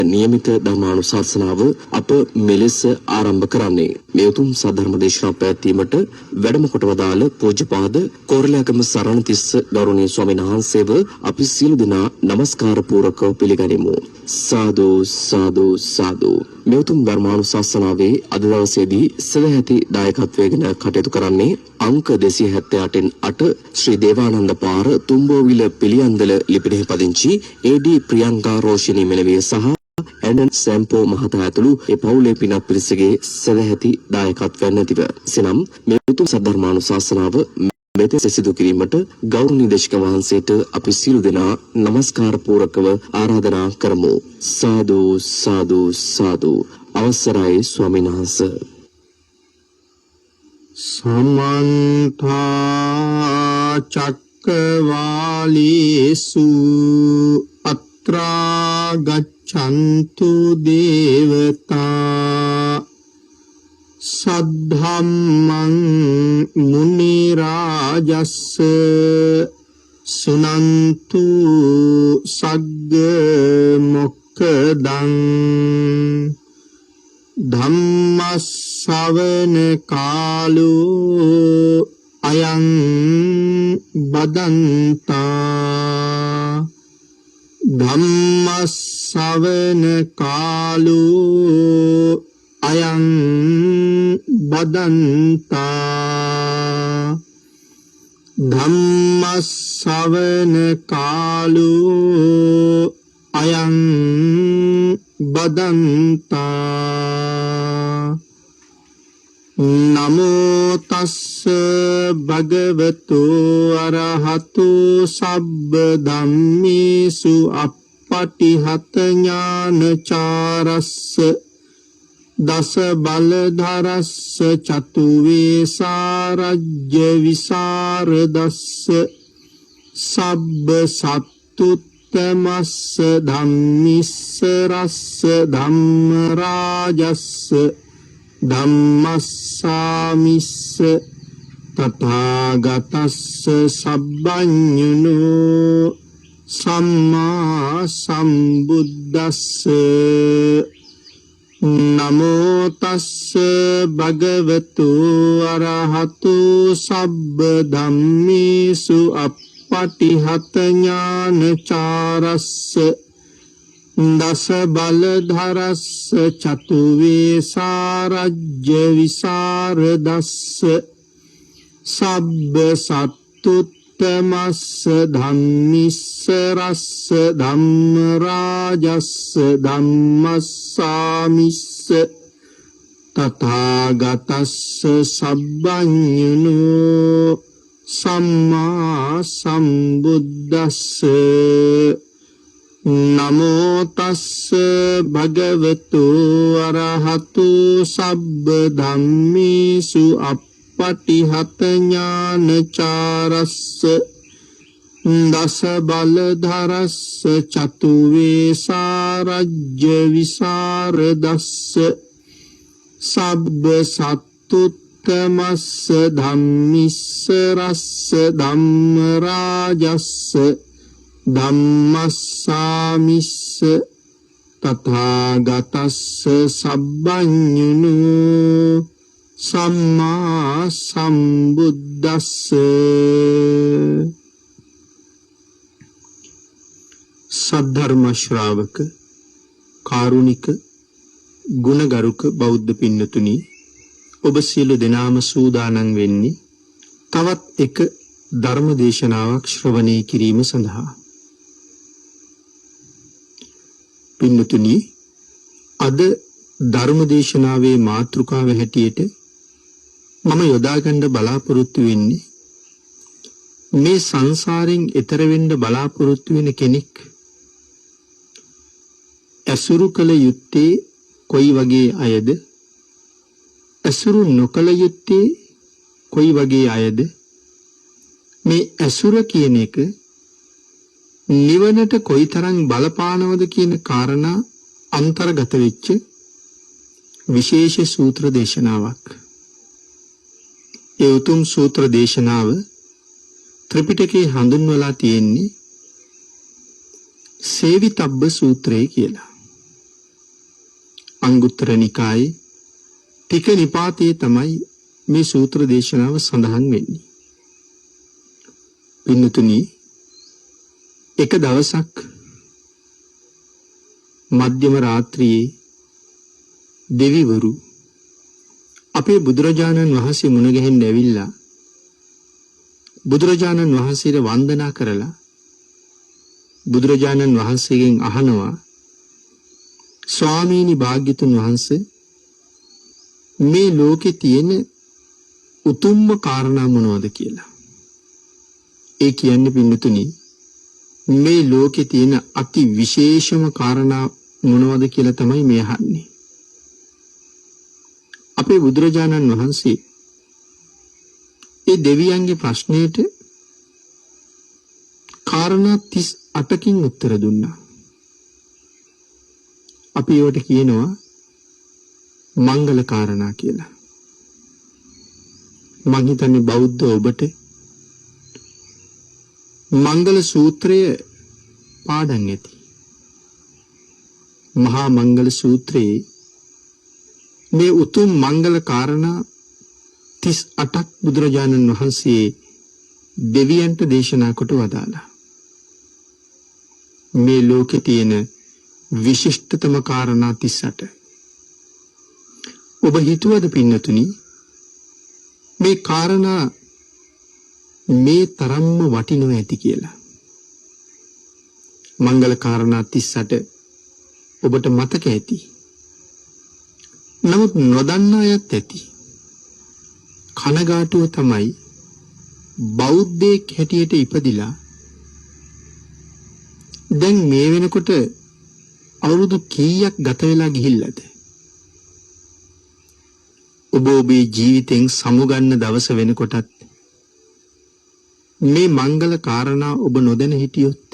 නියමිත ධර්මානුශාසනාව අප මෙලෙස ආරම්භ කරන්නේ. මේ උතුම් සද්ධර්ම දේශනාව පැවැත්වීමට වැඩම කොට වදාළ පූජ්‍යපාද කෝරළයාගම සරණතිස්ස ගෞරවනීය ස්වාමීන් වහන්සේව අපි සියලු දෙනා নমස්කාර පූර්වකව පිළිගනිමු. සාදු සාදු සාදු. මේ උතුම් ධර්මානුශාසනාවේ අද දවසේදී සදැහැති දායකත්වයෙන් කටයුතු කරන්නේ අංක 278න් 8 ශ්‍රී දේවානන්ද පාර තුම්බෝවිල පිළියන්දල ලිපිණෙහි පදිංචි ඒ.ඩී. ප්‍රියංකා රෝෂිනී මෙලවිය සහ ඇනන් සැම්පෝ මහතා ඇතුළු ඒ පවුලේ පිනක් පිරිසගේ සදැහැති දායකත්වයන් නැතිව එසේනම් මේ උතුම් සද්ධර්මානුශාසනාව මෙතෙස සිදු කිරීමට ගෞරවනීය දේශක වහන්සේට අපි සියලු දෙනා নমස්කාර පූර්වකව ආරාධනා කරමු. සාදු සාදු සාදු. අවසරයි ස්වාමීන් වහන්සේ. සමන්ත චක්කවාලේසු අත්‍රා ගච්ඡන්තු දේවතා සද්ධම්මං මුනි රාජස්ස සුනන්තු සග්ග මොක්ඛදං ධම්මස්සවන කාලෝ අයං බදන්තා ධම්මස්සවන කාලෝ අයං බදන්තා ධම්මස්සවන කාලෝ අයං බදන්තා නමෝ තස්ස භගවතු අරහතු සබ්බ ධම්මේසු අප්පටිහත ඥානචාරස්ස දස බලධරස්ස චතු වේසාරජ්‍ය විසරදස්ස සබ්බ සත්තුත්තමස්ස ධම්මිස්ස රස්ස ධම්ම රාජස්ස ධම්මස්සාමිස්ස තථාගතස්ස සබ්බඤුනෝ සම්මා සම්බුද්දස්ස නමෝ තස්ස භගවතු අරහතු සබ්බ ධම්මේසු අප්පටිහත ඥානචාරස්ස දස බලධරස්ස චතු වේසාරජ්‍ය විසරදස්ස සබ්බ සත්තුත්තමස්ස ධම්මිස්ස රස්ස ධම්ම රාජස්ස ධම්මස්සාමිස්ස තථාගතස්ස සබ්බඤුනෝ සම්මා සම්බුද්දස්ස නමෝ තස්ස භගවතු අරහතු සබ්බ ධම්මේසු අප්පටිහත ඥානචාරස්ස දස බලධරස්ස චතු වේසාරජ්‍ය විසරදස්ස සබ්බ සත්තුත්තමස්ස ධම්මිස්ස රස්ස ධම්ම රාජස්ස ධම්මස්සාමිස්ස තථාගතස්ස සබ්බඤුනෝ සම්මා සම්බුද්දස්ස සද්ධර්ම ශ්‍රාවක කාරුණික ගුණගරුක බෞද්ධ පින්නතුනි ඔබ සියලු දෙනාම සූදානම් වෙන්නේ තවත් එක ධර්ම දේශනාවක් ශ්‍රවණය කිරීම සඳහා. පින්නතුනි අද ධර්ම දේශනාවේ මාතෘකාව හැටියට මම යොදා ගන්න බලාපොරොත්තු වෙන්නේ මේ සංසාරයෙන් එතර වෙන්න බලාපොරොත්තු වෙන කෙනෙක් ඇසුරු කළ යුත්තේ කොයි වගේ අයද ඇසුරු නොකළ යුත්තේ කොයි වගේ අයද මේ ඇසුර කියන එක නිවනට කොයිතරම් බලපානවද කියන කාරණා අන්තර්ගත වෙච්ච විශේෂ සූත්‍ර දේශනාවක්. ඒ උතුම් සූත්‍ර දේශනාව ත්‍රිපිටකයේ හඳුන්වලා තියෙන්නේ සේවිතබ්බ සූත්‍රය කියලා. අංගුත්තර නිකායේ ටික නිපාතයේ තමයි මේ සූත්‍ර දේශනාව සඳහන් වෙන්නේ. පින්නතුනි, එක දවසක් මධ්‍යම රාත්‍රියේ දෙවිවරු අපේ බුදුරජාණන් වහන්සේ මුණ ගැහෙන්න ඇවිල්ලා බුදුරජාණන් වහන්සේට වන්දනා කරලා බුදුරජාණන් වහන්සේගෙන් අහනවා, ස්වාමීනි භාග්‍යතුන් වහන්සේ, මේ ලෝකේ තියෙන උතුම්ම කාරණා මොනවද කියලා. ඒ කියන්නේ පින්නතුනි, මේ ලෝකේ තියෙන අති විශේෂම කාරණා මොනවද කියලා තමයි මේ අහන්නේ. අපේ බුදුරජාණන් වහන්සේ ඒ දෙවියන්ගේ ප්‍රශ්නයට කාරණා 38කින් උත්තර දුන්නා. අපි ඒවට කියනවා මංගල කාරණා කියලා. මං හිතන්නේ බෞද්ධ ඔබට මංගල සූත්‍රය පාඩම් ඇති. මහා මංගල සූත්‍රයේ මේ උතුම් මංගල කාරණා 38ක් බුදුරජාණන් වහන්සේ දෙවියන්ට දේශනා කොට වදාලා. මේ ලෝකේ තියෙන විශිෂ්ටතම කාරණා 38. ඔබ හිතුවද පින්නතුනි මේ කාරණා මේ තරම්ම වටිනව ඇති කියලා? මංගල කාරණා 38 ඔබට මතක ඇති. නමුත් නොදන්න අයත් ඇති. කනගාටුව තමයි බෞද්ධයෙක් හැටියට ඉපදිලා දැන් මේ වෙනකොට අවුරුදු කීයක් ගත වෙලා ගිහිල්ලාද? ඔබ ඔබේ ජීවිතෙන් සමුගන්න දවස වෙනකොටත් මේ මංගල කාරණා ඔබ නොදැන හිටියොත්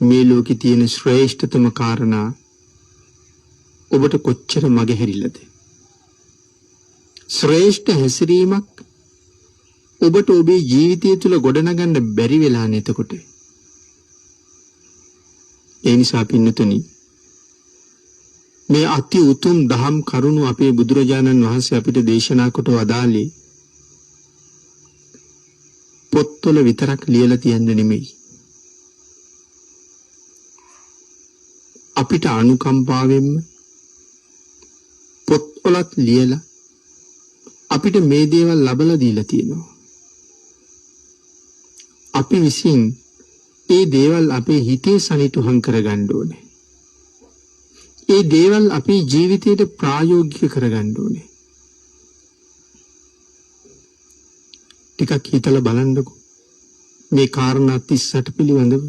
මේ ලෝකේ තියෙන ශ්‍රේෂ්ඨතම කාරණා ඔබට කොච්චර මගහැරිලාද? ශ්‍රේෂ්ඨ හැසිරීමක් ඔබට ඔබේ ජීවිතය තුළ ගොඩනගන්න බැරි වෙලා නැතකොට. ඒ නිසා පින්නතුනි, මේ අති උතුම් දහම් කරුණු අපේ බුදුරජාණන් වහන්සේ අපිට දේශනා කොට වදාළේ පොත්වල විතරක් ලියලා තියන්න නෙමෙයි. අපිට අනුකම්පාවෙන්ම පොත්වලත් ලියලා අපිට මේ දේවල් ලබලා දීලා තියෙනවා. අපි විසින් ඒ දේවල් අපේ හිතේ සනිටුහන් කරගන්න ඕනේ. ඒ දේවල් අපේ ජීවිතයට ප්‍රායෝගික කරගන්න ඕනේ. ටිකක් හිතලා බලන්නකෝ මේ කාරණා 38 පිළිබඳව.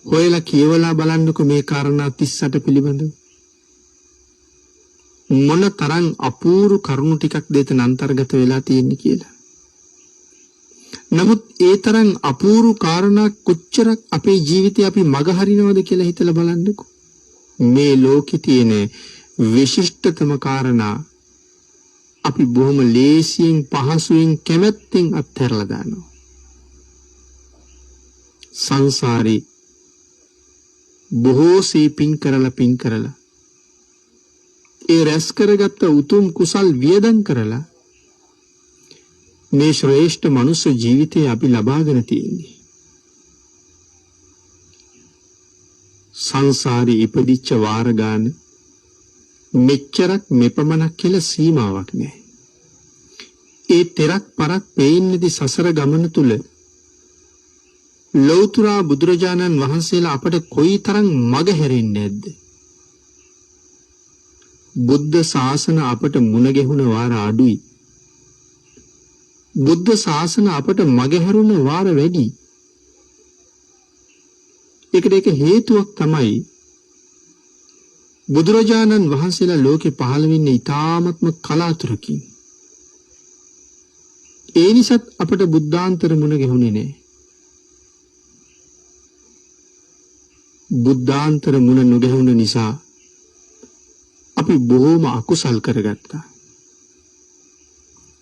හොයලා කියවලා බලන්නකෝ මේ කාරණා 38 පිළිබඳව. මොන තරම් අපූර්ව කරුණු ටිකක් දෙතන අන්තර්ගත වෙලා තියෙන්නේ කියලා. නමුත් ඒ තරම් අපූර්ව කාරණා කොච්චරක් අපේ ජීවිතේ අපි මග හරිනවද කියලා හිතලා බලන්නකෝ. මේ ලෝකේ තියෙන විශිෂ්ටතම කාරණා අපි බොහොම ලේසියෙන් පහසුවෙන් කැමැත්තෙන් අත්හැරලා දානවා. සංසාරේ බොහෝ සීපින් කරලා ඒ රැස් කරගත්ත උතුම් කුසල් වියදම් කරලා මේ ශ්‍රේෂ්ඨ මනුෂ්‍ය ජීවිතය අපි ලබාගෙන තියෙන්නේ. සංසාරේ ඉපදිච්ච වාර ගාන මෙච්චරක් මෙපමණක් කියලා සීමාවක් නැහැ. ඒ තෙරක් පරක් පේන්නේදී සසර ගමන තුල ලෞතර බුදුරජාණන් වහන්සේලා අපට කොයිතරම් මග හැරෙන්නේ නැද්ද? බුද්ධ ශාසන අපට මුණ ගැහුණ වාර අඩුයි. බුද්ධ ශාසන අපට මග හැරුණ වාර වැඩි. ඒකට එක හේතුවක් තමයි බුදුරජාණන් වහන්සේලා ලෝකේ පහළ වෙන්නේ ඊ타ත්ම කලාතුරකින්. ඒ නිසාත් අපට බුද්ධාන්තර මුණ ගැහුනේ නැහැ. බුද්ධාන්තර මුණ නොගැහුණ නිසා අපි බොහෝම අකුසල් කරගත්තා.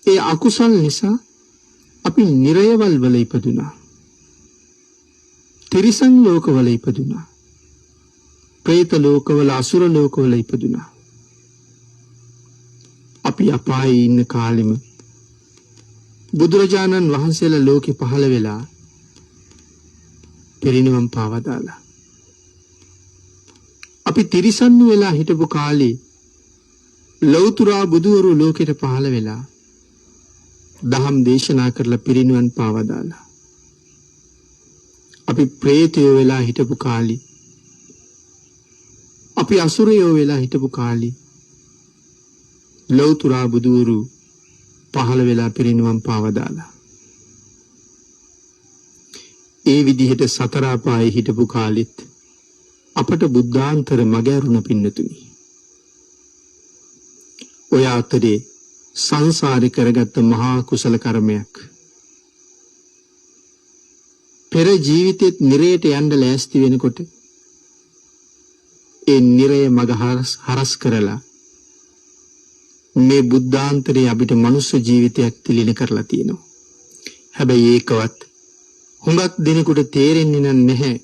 ඒ අකුසල් නිසා අපි නිරයවල් වල ඉපදුනා. තිරිසන් ලෝකවල ඉපදුනා. പ്രേත ලෝකවල අසුර ලෝකවල ඉපදුනා. අපි අපායේ ඉන්න කාලෙම බුදුරජාණන් වහන්සේලා ලෝකේ පහළ වෙලා පිරිනිවන් පාවදාලා. අපි තිරිසන් වෙලා හිටපු කාලේ ලෞතුරා බුදුවරු ලෝකෙට පහළ වෙලා දහම් දේශනා කරලා පිරිනිවන් පාවදාලා. අපි ප්‍රේතයෝ වෙලා හිටපු කාලේ අපි අසුරයෝ වෙලා හිටපු කාලේ ලෞතුරා බුදුවරු පහළ වෙලා පිරිනිවන් පාවදාලා. ඒ විදිහට සතර අපායේ හිටපු කාලෙත් අපට බුද්ධාන්තර මගහැරුණ පින්නතුනි. ඔය අතරේ සංසාරේ කරගත්ත මහා කුසල කර්මයක් පෙර ජීවිතෙත් නිරයට යන්න ලෑස්ති වෙනකොට ඒ නිරය මග හරස් කරලා මේ බුද්ධාන්තරේ අපිට මනුස්ස ජීවිතයක් තිලින කරලා තියෙනවා. හැබැයි ඒකවත් හුඟක් දෙනෙකුට තේරෙන්නේ නැහැ.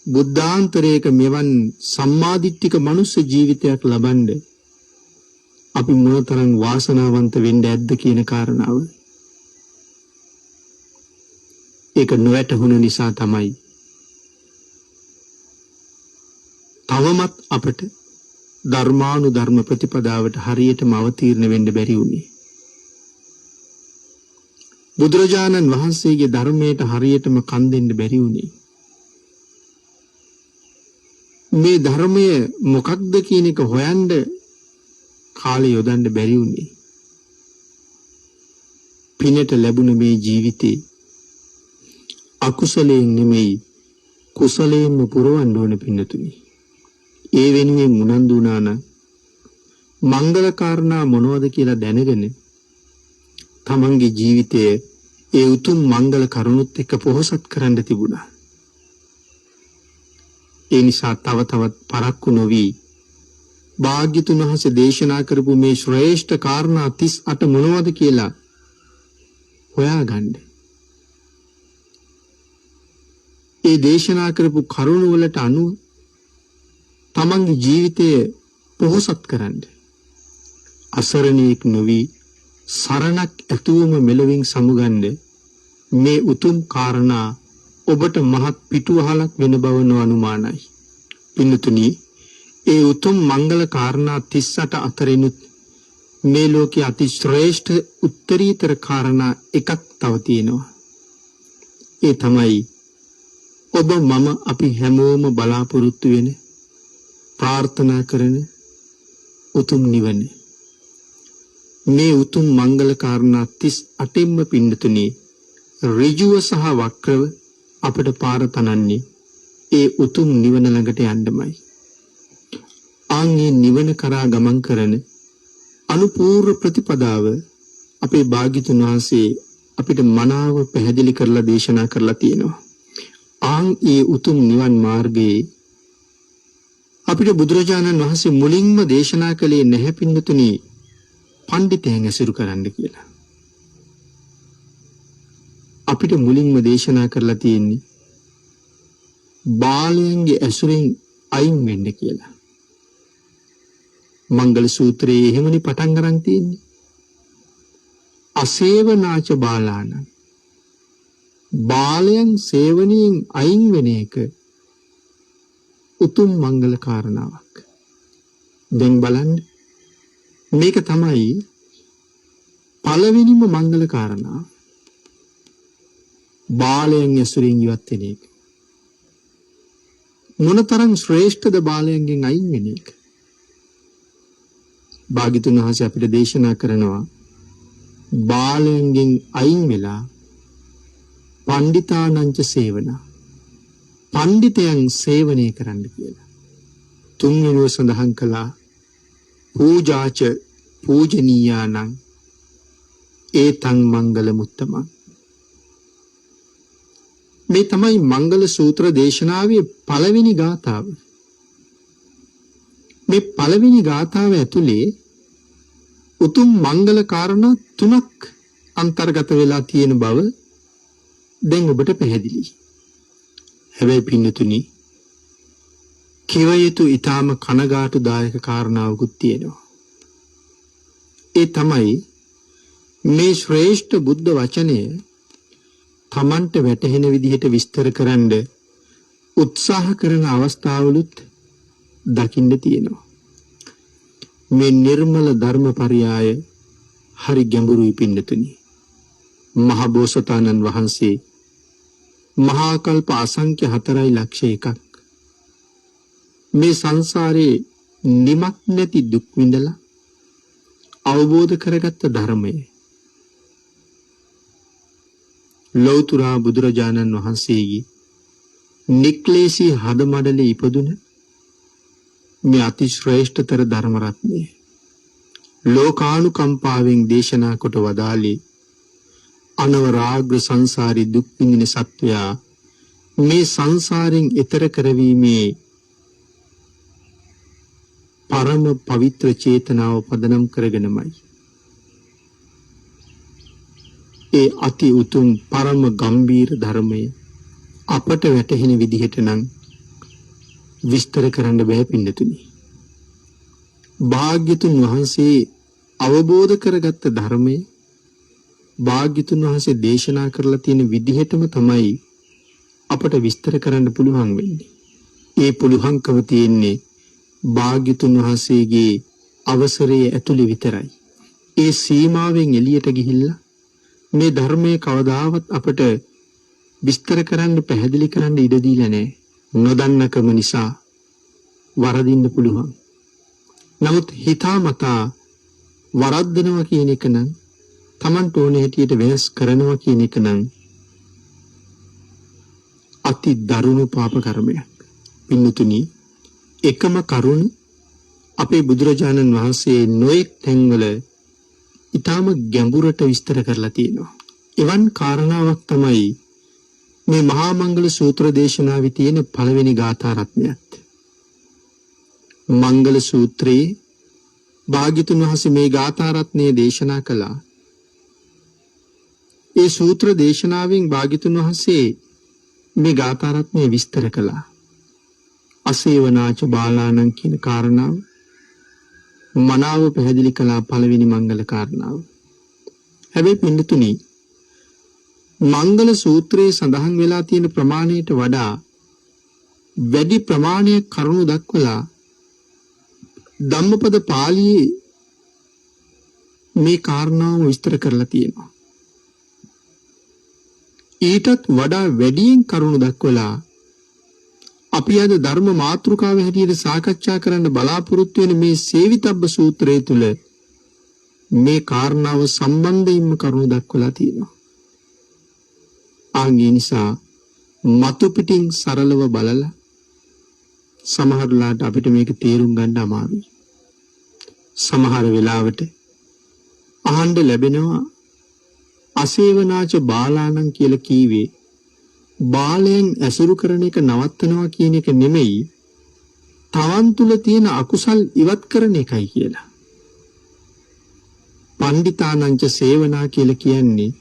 බුද්ධාන්තරයක මෙවන් සම්මාදිට්ඨික මනුස්ස ජීවිතයක් ලබන්න අපි මොනතරම් වාසනාවන්ත වෙන්න ඇද්ද කියන කාරණාව. ඒක නොවැටහුණ නිසා තමයි තවමත් අපට ධර්මානුධර්ම ප්‍රතිපදාවට හරියටම අවතීර්ණ වෙන්න බැරි වුණේ. බුදුරජාණන් වහන්සේගේ ධර්මයට හරියටම කන් දෙන්න බැරි වුණේ. මේ ධර්මය මොකක්ද කියන එක හොයන්න කාලය යොදන්න බැරි වුණේ. පිනට ලැබුණ මේ ජීවිතේ අකුසලයෙන් නෙමෙයි කුසලයෙන්ම පුරවන්න ඕන පින්නතුනි. ඒ වෙනුවෙන් උනන්දු වුණා නම් මංගල කාරණා මොනවද කියලා දැනගෙන තමන්ගේ ජීවිතය ඒ උතුම් මංගල කරුණුත් එක්ක පොහොසත් කරන්න තිබුණා. ඒ නිසා තව තවත් පරක්කු නොවි භාග්‍යතුන් වහන්සේ දේශනා කරපු මේ ශ්‍රේෂ්ඨ කාරණා 38 මොනවද කියලා හොයාගන්න. ඒ දේශනා කරපු කරුණ වලට අනුව තමන්ගේ ජීවිතය පොහොසත් කරන්න. අසරණීක් නොවි සරණක් ඇතුවම මෙලොවින් සමුගන්න මේ උතුම් කාරණා ඔබට මහත් පිටුවහලක් වෙන බව නොඅනුමානයි. පින්නතුනි, ඒ උතුම් මංගල කාරණා 38 අතරිනුත් මේ ලෝකයේ අති ශ්‍රේෂ්ඨ උත්තරීතර කාරණා එකක් තව තියෙනවා. ඒ තමයි ඔබ මම අපි හැමෝම බලාපොරොත්තු වෙන ප්‍රාර්ථනා කරන උතුම් නිවන. මේ උතුම් මංගල කාරණා 38ෙම පින්නතුනි ඍජුව සහ වක්‍රව අපට පාර තනන්නේ ඒ උතුම් නිවන ළඟට යන්නමයි. ආන්ගේ නිවන කරා ගමන් කරන අනුපූර්ව ප්‍රතිපදාව අපේ භාග්‍යතුන් වහන්සේ අපිට මනාව පැහැදිලි කරලා දේශනා කරලා තියෙනවා. ආන් ඒ උතුම් නිවන් මාර්ගයේ අපිට බුදුරජාණන් වහන්සේ මුලින්ම දේශනා කළේ නැහැ පින්නතුනි පඬිතයන් ඇසුරු කරන්න කියලා. අපිට මුලින්ම දේශනා කරලා තියෙන්නේ බාලයන්ගේ ඇසුරෙන් අයින් වෙන්න කියලා. මංගල සූත්‍රයේ එහෙමනේ පටන් ගන්න තියෙන්නේ. අසේවනාච බාලාන. බාලයන් සේවනයෙන් අයින් වෙන එක උතුම් මංගල කාරණාවක්. දැන් බලන්න මේක තමයි පළවෙනිම මංගල කාරණාව. බාලයන් ඇසුරින් ඉවත් වෙන එක. මොනතරම් ශ්‍රේෂ්ඨද බාලයන්ගෙන් අයින් වෙන එක. භාග්‍යතුන් වහන්සේ අපිට දේශනා කරනවා බාලයන්ගෙන් අයින් වෙලා පණ්ඩිතානංච සේවනා. පණ්ඩිතයන් සේවනය කරන්න කියලා. තුන්වෙනිව සඳහන් කළා පූජාච පූජනීයානං ඒතං මංගල මුත්තමං. මේ තමයි මංගල සූත්‍ර දේශනාවේ පළවෙනි ගාථාව. මේ පළවෙනි ගාථාව ඇතුලේ උතුම් මංගල කාරණා 3ක් අන්තර්ගත වෙලා තියෙන බව දැන් ඔබට පැහැදිලි. හැබැයි පින්නතුනි කිව යුතු ඊටාම කනගාටුදායක කාරණාවකුත් තියෙනවා. ඒ තමයි මේ ශ්‍රේෂ්ඨ බුද්ධ වචනය තමන්ට වැටහෙන විදිහට විස්තර කරන්න උත්සාහ කරන අවස්ථාවලුත් දකින්න තියෙනවා. මේ නිර්මල ධර්මපරියාය හරි ගැඹුරුයි පින්නතුනි. මහ බෝසතාණන් වහන්සේ මහා කල්ප අසංඛ්‍ය 4,01,000ක් මේ සංසාරේ නිමක් නැති දුක් විඳලා අවබෝධ කරගත්ත ධර්මය ලෞතර බුදුරජාණන් වහන්සේගේ නික්ලේශී හදමඩලේ ඉපදුන මේ අති ශ්‍රේෂ්ඨතර ධර්ම රත්නය ලෝකානුකම්පාවෙන් දේශනා කොට වදාළේ අනවරාග්‍ර සංසාරී දුක් විඳින සත්වයා මේ සංසාරයෙන් එතර කරවීමේ පරම පවිත්‍ර චේතනාව පදනම් කරගෙනමයි. ඒ අති උතුම් පරම ගම්බීර ධර්මය අපට වැටහෙන විදිහට නම් විස්තර කරන්න බෑ පින්නතුනි. භාග්‍යතුන් වහන්සේ අවබෝධ කරගත්ත ධර්මය භාග්‍යතුන් වහන්සේ දේශනා කරලා තියෙන විදිහටම තමයි අපට විස්තර කරන්න පුළුවන් වෙන්නේ. ඒ පුළුවන්කම තියෙන්නේ භාග්‍යතුන් වහන්සේගේ අවසරයේ ඇතුළේ විතරයි. ඒ සීමාවෙන් එළියට ගිහිල්ලා මේ ධර්මයේ කවදාවත් අපට විස්තර කරන්න පැහැදිලි කරන්න ඉඩ දීලා නැහැ. නොදන්නකම නිසා වරදින්න පුළුවන්. නමුත් හිතාමතා වරද්දනවා කියන එක නම් Tamanට ඕනේ හැටියට වෙනස් කරනවා කියන එක නම් අති දරුණු පාප කර්මයක්. පින්නතුනි එකම කරුණ අපේ බුදුරජාණන් වහන්සේ නොඑක් තැන්වල ඊටාම ගැඹුරට විස්තර කරලා තියෙනවා. එවන් කාරණාවක් තමයි මේ මහා මංගල සූත්‍ර දේශනාවේ තියෙන පළවෙනි ගාථා රත්නයත්. මංගල සූත්‍රයේ භාග්‍යතුන් වහන්සේ මේ ගාථා රත්නය දේශනා කළා. ඒ සූත්‍ර දේශනාවෙන් භාග්‍යතුන් වහන්සේ මේ ගාථා රත්නය විස්තර කළා. අසේවනාච බාලාණන් කියන කාරණාව මනාව පැහැදිලි කළා පළවෙනි මංගල කාරණාව. හැබැයි පින්නතුනි මංගල සූත්‍රයේ සඳහන් වෙලා තියෙන ප්‍රමාණයට වඩා වැඩි ප්‍රමාණයක් කරුණු දක්වලා ධම්මපද පාළියේ මේ කාරණාව විස්තර කරලා තියෙනවා. ඊටත් වඩා වැඩියෙන් කරුණු දක්වලා අපි අද ධර්ම මාතෘකාව හැටියට සාකච්ඡා කරන්න බලාපොරොත්තු වෙන මේ සේවිතබ්බ සූත්‍රය තුල මේ කාරණාව සම්බන්ධයෙන්ම කරුණු දක්වලා තියෙනවා. ආන්ගේ නිසා මතු පිටින් සරලව බලලා සමහරලාට අපිට මේක තේරුම් ගන්න අමාරුයි. සමහර වෙලාවට අහන්න ලැබෙනවා අසේවනාච බාලාණන් කියලා කීවේ බාලයන් ඇසුරු කරන එක නවත්තනවා කියන එක නෙමෙයි තවන් තුල තියෙන අකුසල් ඉවත් කරන එකයි කියලා. පණ්ඩිතානංච සේවනා කියලා කියන්නේ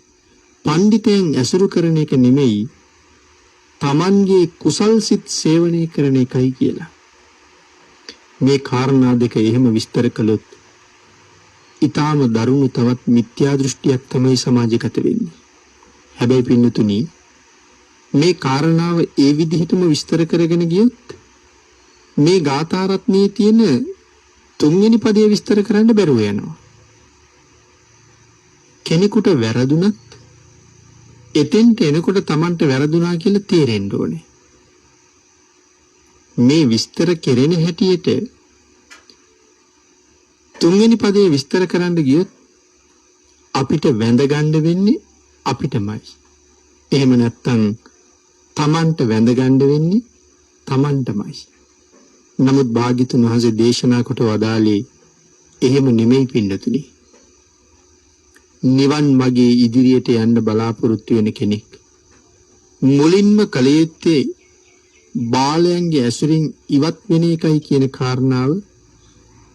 පණ්ඩිතයන් ඇසුරු කරන එක නෙමෙයි තමන්ගේ කුසල් සිත් සේවනය කරන එකයි කියලා. මේ කාරණා දෙක එහෙම විස්තර කළොත් ඊටාම දරුණු තවත් මිත්‍යා දෘෂ්ටියක් තමයි සමාජගත වෙන්නේ. හැබැයි පින්නතුනි මේ කාරණාව ඒ විදිහටම විස්තර කරගෙන ගියොත් මේ ගාථා රත්නයේ තියෙන තුන්වෙනි පදයේ විස්තර කරන්න බැරුව යනවා. කෙනෙකුට වැරදුනත් එතෙන්ට එනකොට Tamanට වැරදුනා කියලා තේරෙන්න ඕනේ. මේ විස්තර කෙරෙන හැටියට තුන්වෙනි පදයේ විස්තර කරන්න ගියොත් අපිට වැඳ ගන්න වෙන්නේ අපිටමයි. එහෙම නැත්නම් Tamanට වැඳ ගන්න වෙන්නේ Tamanටමයි. නමුත් භාග්‍යතුන් වහන්සේ දේශනා කොට වදාළේ එහෙම නෙමෙයි පින්නතුනි. නිවන් මාගේ ඉදිරියට යන්න බලාපොරොත්තු වෙන කෙනෙක් මුලින්ම කල යුත්තේ බාලයන්ගේ ඇසුරින් ඉවත් වෙන එකයි කියන කාරණාව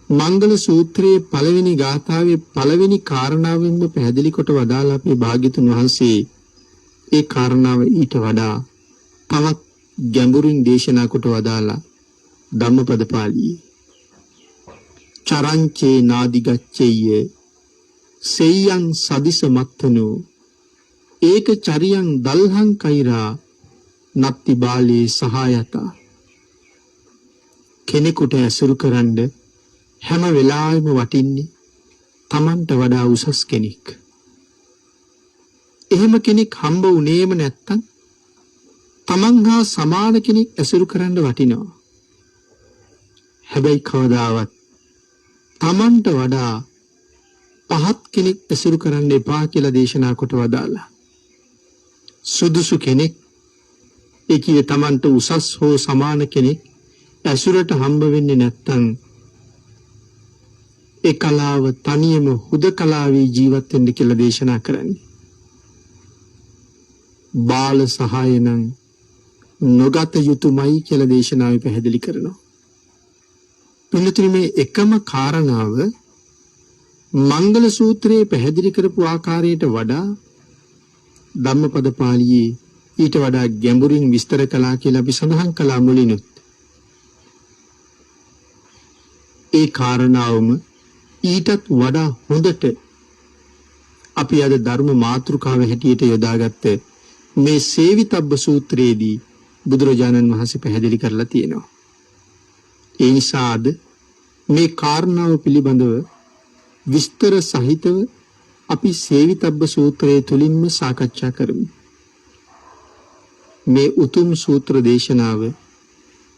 මංගල සූත්‍රයේ පළවෙනි ගාථාවේ පළවෙනි කාරණාවෙන්ම පැහැදිලි කොට වදාලා අපේ භාග්‍යතුන් වහන්සේ ඒ කාරණාව ඊට වඩා තවත් ගැඹුරින් දේශනා කොට වදාලා ධම්මපද පාළියේ චරංචේ නාදිගච්ඡෙය්‍ය සෙය්‍යං සදිස මත්තනෝ ඒක චරියං දල්හං කෛරා නත්ති බාලේ සහායතා කෙනෙකුට ඇසුරු කරන්න හැම වෙලාවෙම වටින්නේ Tamanට වඩා උසස් කෙනෙක්. එහෙම කෙනෙක් හම්බ වුණේම නැත්තම් Taman හා සමාන කෙනෙක් ඇසුරු කරන්න වටිනවා. හැබැයි කවදාවත් Tamanට වඩා පහත් කෙනෙක් ඇසුරු කරන්න එපා කියලා දේශනා කොට වදාලා. සුදුසු කෙනෙක් ඒ කියේ Tamanට උසස් හෝ සමාන කෙනෙක් ඇසුරට හම්බ වෙන්නේ නැත්තම් ඒ කලාව තනියම හුදකලාවේ ජීවත් වෙන්න කියලා දේශනා කරන්නේ. බාල සහාය නම් නොගත යුතුයමයි කියලා දේශනාවේ පැහැදිලි කරනවා. පිළිතුරු මේ එකම කාරණාව මංගල සූත්‍රයේ පැහැදිලි කරපු ආකාරයට වඩා ධම්මපද පාළියේ ඊට වඩා ගැඹුරින් විස්තර කළා කියලා අපි සඳහන් කළා මුලිනුත්. ඒ කාරණාවම ඊටත් වඩා හොඳට අපි අද ධර්ම මාතෘකාව හැටියට යොදාගත්ත මේ සේවිතබ්බ සූත්‍රයේදී බුදුරජාණන් වහන්සේ පැහැදිලි කරලා තියෙනවා. ඒ නිසාද මේ කාරණාව පිළිබඳව විස්තර සහිතව අපි සේවිතබ්බ සූත්‍රයේ තුලින්ම සාකච්ඡා කරමු. මේ උතුම් සූත්‍ර දේශනාව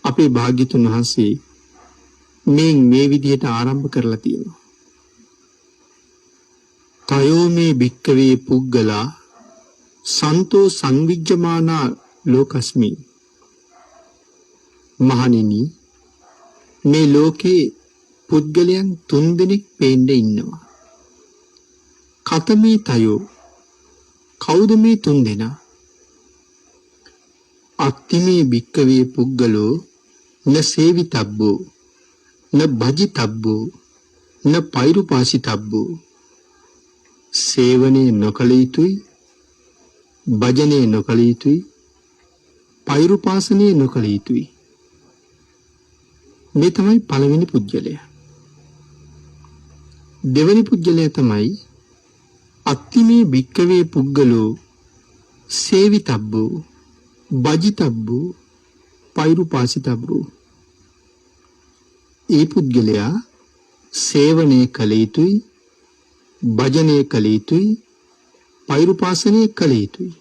අපේ භාග්‍යතුන් වහන්සේ මේ විදිහට ආරම්භ කරලා තියෙනවා. තයෝ මේ භික්කවේ පුග්ගලා සන්තෝ සංවිජ්ජමානා ලෝකස්මි. මහණෙනි මේ ලෝකේ පුද්ගලයන් 3 දෙනෙක් පේන්න ඉන්නවා. කතමේ තයෝ කවුද මේ 3 දෙනා? අත්තිමේ භික්කවේ පුග්ගලෝ න සේවිතබ්බෝ න භජිතබ්බෝ න පෛරුපාසිතබ්බෝ. සේවනේ නොකළ යුතුයි, භජනේ නොකළ යුතුයි, පෛරුපාසනේ නොකළ යුතුයි. මේ තමයි පළවෙනි පුජ්‍යලය. දෙවෙනි පුජ්‍යලය තමයි අත්තිමේ භික්කවේ පුග්ගලෝ සේවිතබ්බෝ භජිතබ්බෝ පෛරුපාසිතබ්බෝ. ඒ පුද්ගලයා සේවනයේ කළ යුතුයි, භජනයේ කළ යුතුයි, පෛරුපාසනයේ කළ යුතුයි.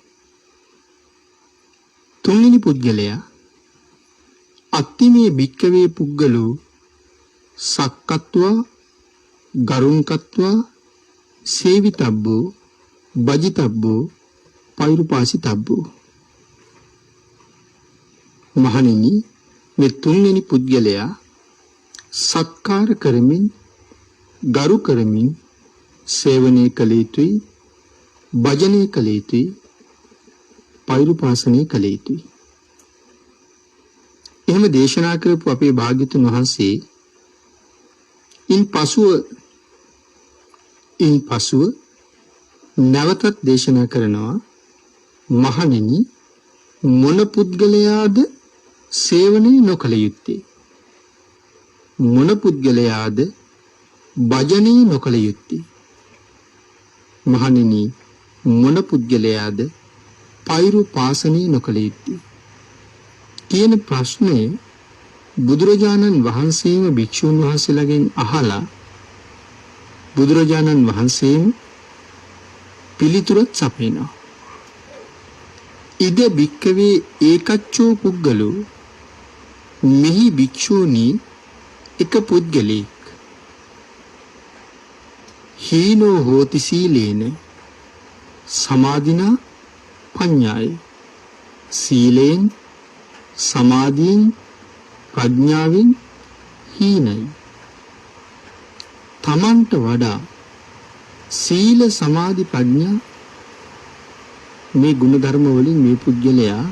තුන්වෙනි පුද්ගලයා අත්තිමේ භික්කවේ පුද්ගලෝ සක්කත්වා ගරුංකත්වා සේවිතබ්බෝ භජිතබ්බෝ පෛරුපාසිතබ්බෝ. මහණෙනි මේ තුන්වෙනි පුද්ගලයා සත්කාර කරමින් ගරු කරමින් සේවනයේ කළ යුතුයි, භජනයේ කළ යුතුයි, පෛරුපාසනයේ කළ යුතුයි. එහෙම දේශනා කරපු අපේ භාග්‍යතුන් වහන්සේ ඉන් පසුව නැවතත් දේශනා කරනවා, මහණෙනි මොන පුද්ගලයාද සේවනයේ නොකළ යුත්තේ? මොන පුද්ගලයාද භජනයේ නොකළ යුත්තේ? මහණෙනි මොන පුද්ගලයාද පෛරුපාසනයේ නොකළ යුත්තේ? කියන ප්‍රශ්නේ බුදුරජාණන් වහන්සේම භික්ෂුන් වහන්සේලාගෙන් අහලා බුදුරජාණන් වහන්සේම පිළිතුරක් සපයනවා. ඉද භික්කවේ ඒකච්චෝ පුද්ගලෝ. මෙහි භික්ෂූනි එක පුද්ගලෙක්. හීනෝ හෝති සීලේන සමාධිනා පඤ්ඤාය. සීලෙන් සමාධියෙන් ප්‍රඥාවෙන් හීනයි. තමන්ට වඩා සීල සමාධි ප්‍රඥා මේ ගුණ ධර්ම වලින් මේ පුද්ගලයා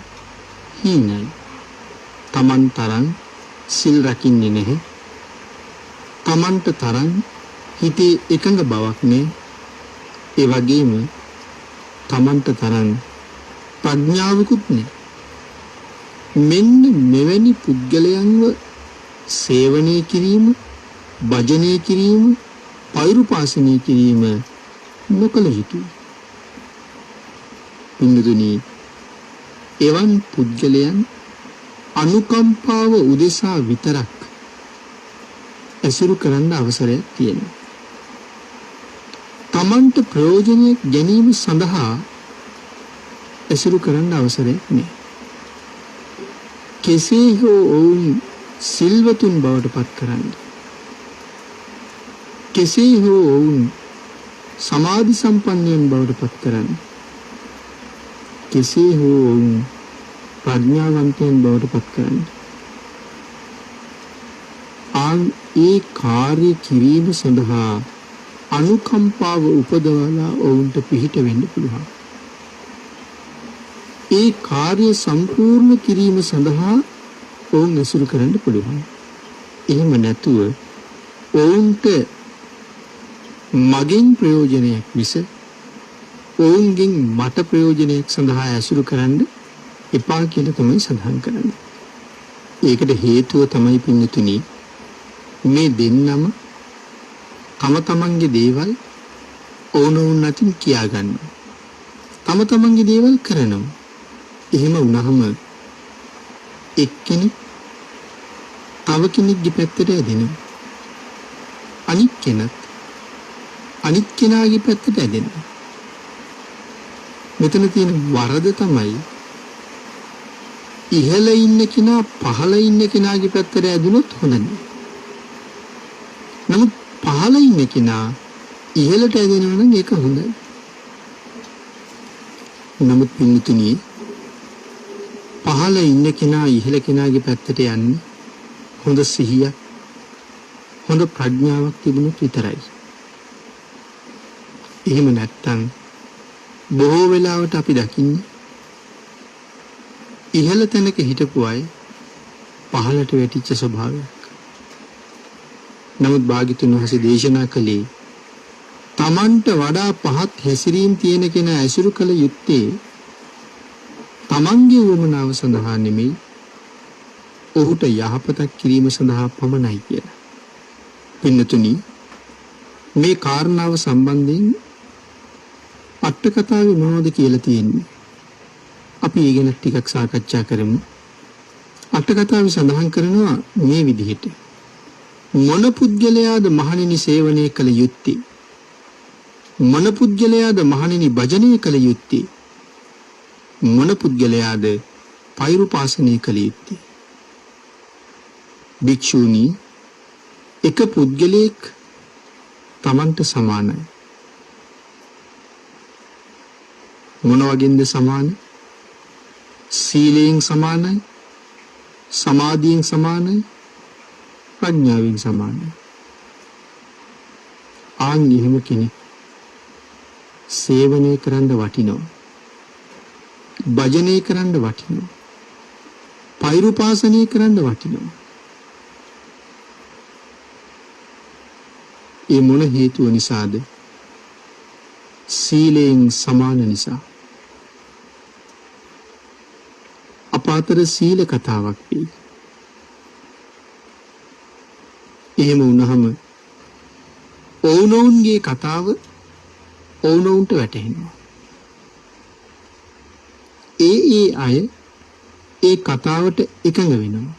හීනයි. තමන් තරම් සිල් රකින්නේ නැහැ. තමන්ට තරම් හිතේ එකඟ බවක් නැහැ. ඒ වගේම තමන්ට තරම් ප්‍රඥාවකුත් නැහැ. මෙන්න මෙවැනි පුද්ගලයන්ව සේවනය කිරීම, භජනය කිරීම, පෛරුපාසනය කිරීම නොකළ යුතුයි. පින්දුනි, එවන් පුද්ගලයන් අනුකම්පාව උදෙසා විතරක් ඇසුරු කරන්න අවසරයක් තියෙනවා. තමන්ට ප්‍රයෝජනයක් ගැනීම සඳහා ඇසුරු කරන්න අවසරයක් නැහැ. කෙසේ හෝ ඔවුන් සිල්වතුන් බවට පත් කරන්න, කෙසේ හෝ ඔවුන් සමාධි සම්පන්නයන් බවට පත් කරන්න, කෙසේ හෝ ඔවුන් ප්‍රඥාවන්තයන් බවට පත් කරන්න, ඒ කාර්ය කිරීම සඳහා අනුකම්පාව උපදවලා ඔවුන්ට පිහිට වෙන්න පුළුවන්. ඒ කාර්ය සම්පූර්ණ කිරීම සඳහා ඔවුන් ඇසුරු කරන්න පුළුවන්. එහෙම නැතුව ඔවුන්ට මගෙන් ප්‍රයෝජනයක් මිස ඔවුන්ගෙන් මට ප්‍රයෝජනයක් සඳහා ඇසුරු කරන්න එපා කියලා තමයි සඳහන් කරන්නේ. ඒකට හේතුව තමයි පින්නතුනි, මේ දෙන්නම තම තමන්ගේ දේවල් ඕනෝන් අතින් කියා ගන්නවා. තම තමන්ගේ දේවල් කරනවා. එහෙම වුණාම එක්කෙනෙක් තව කෙනෙක්ගේ පැත්තට ඇදෙනවා. අනිත් කෙනත් අනිත් කෙනාගේ පැත්තට ඇදෙනවා. මෙතන තියෙන වරද තමයි ඉහළ ඉන්න කෙනා පහළ ඉන්න කෙනාගේ පැත්තට ඇදුනොත් හොඳ නෑ. නමුත් පහළ ඉන්න කෙනා ඉහළට ඇදෙනවා නම් ඒක හොඳයි. නමුත් පින්තුනි, පහළ ඉන්න කෙනා ඉහළ කෙනාගේ පැත්තට යන්නේ හොඳ සිහියක්, හොඳ ප්‍රඥාවක් තිබුණොත් විතරයි. එහෙම නැත්තම් බොහෝ වෙලාවට අපි දකින්නේ ඉහළ තැනක හිටපු අය පහළට වැටිච්ච ස්වභාවයක්. නමුත් භාග්‍යතුන් වහන්සේ දේශනා කළේ තමන්ට වඩා පහත් හැසිරීම් තියෙන කෙනා ඇසුරු කළ යුත්තේ තමන්ගේ වමනාව සඳහා නෙමෙයි, ඔහුට යහපතක් කිරීම සඳහා පමණයි කියලා. පින්නතුනි, මේ කාරණාව සම්බන්ධයෙන් අට කතාවේ මොනවද කියලා තියෙන්නේ? අපි ඒ ගැන ටිකක් සාකච්ඡා කරමු. අට කතාවේ සඳහන් කරනවා මේ විදිහට: මොන පුද්ගලයාද මහණෙනි සේවනය කළ යුත්තේ? මොන පුද්ගලයාද මහණෙනි භජනය කළ යුත්තේ? මොන පුද්ගලයාද පෛරුපාසනය කළ යුත්තේ? භික්ෂුණී, එක පුද්ගලයෙක් තමන්ට සමානයි. මොන වගේද සමාන? සීලයෙන් සමානයි, සමාධියෙන් සමානයි, ප්‍රඥාවෙන් සමානයි. ආන් එහෙම කෙනෙක් සේවනය කරන්න වටිනවා, භජනය කරන්න වටිනවා, පෛරුපාසනය කරන්න වටිනවා. ඒ මොන හේතුව නිසාද? සීලයෙන් සමාන නිසා. අප අතර සීල කතාවක් වෙයි. එහෙම වුණාම ඔවුනොවුන්ගේ කතාව ඔවුනොවුන්ට වැටහෙනවා. ඒ අය ඒ කතාවට එකඟ වෙනවා.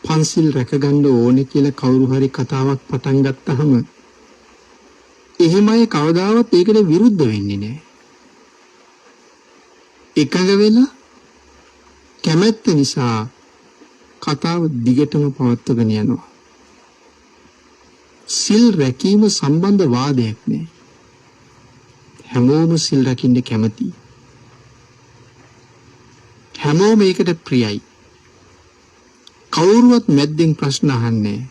පන්සිල් රැකගන්න ඕනේ කියලා කවුරු හරි කතාවක් පටන් ගත්තාම එහෙම අය කවදාවත් ඒකට විරුද්ධ වෙන්නේ නැහැ. එකඟ වෙලා කැමැත්ත නිසා කතාව දිගටම පවත්වාගෙන යනවා. සිල් රැකීම සම්බන්ධ වාදයක් නෑ. හැමෝම සිල් රැකින්න කැමතියි. හැමෝම ඒකට ප්‍රියයි. කවුරුවත් මැද්දෙන් ප්‍රශ්න අහන්නේ නෑ.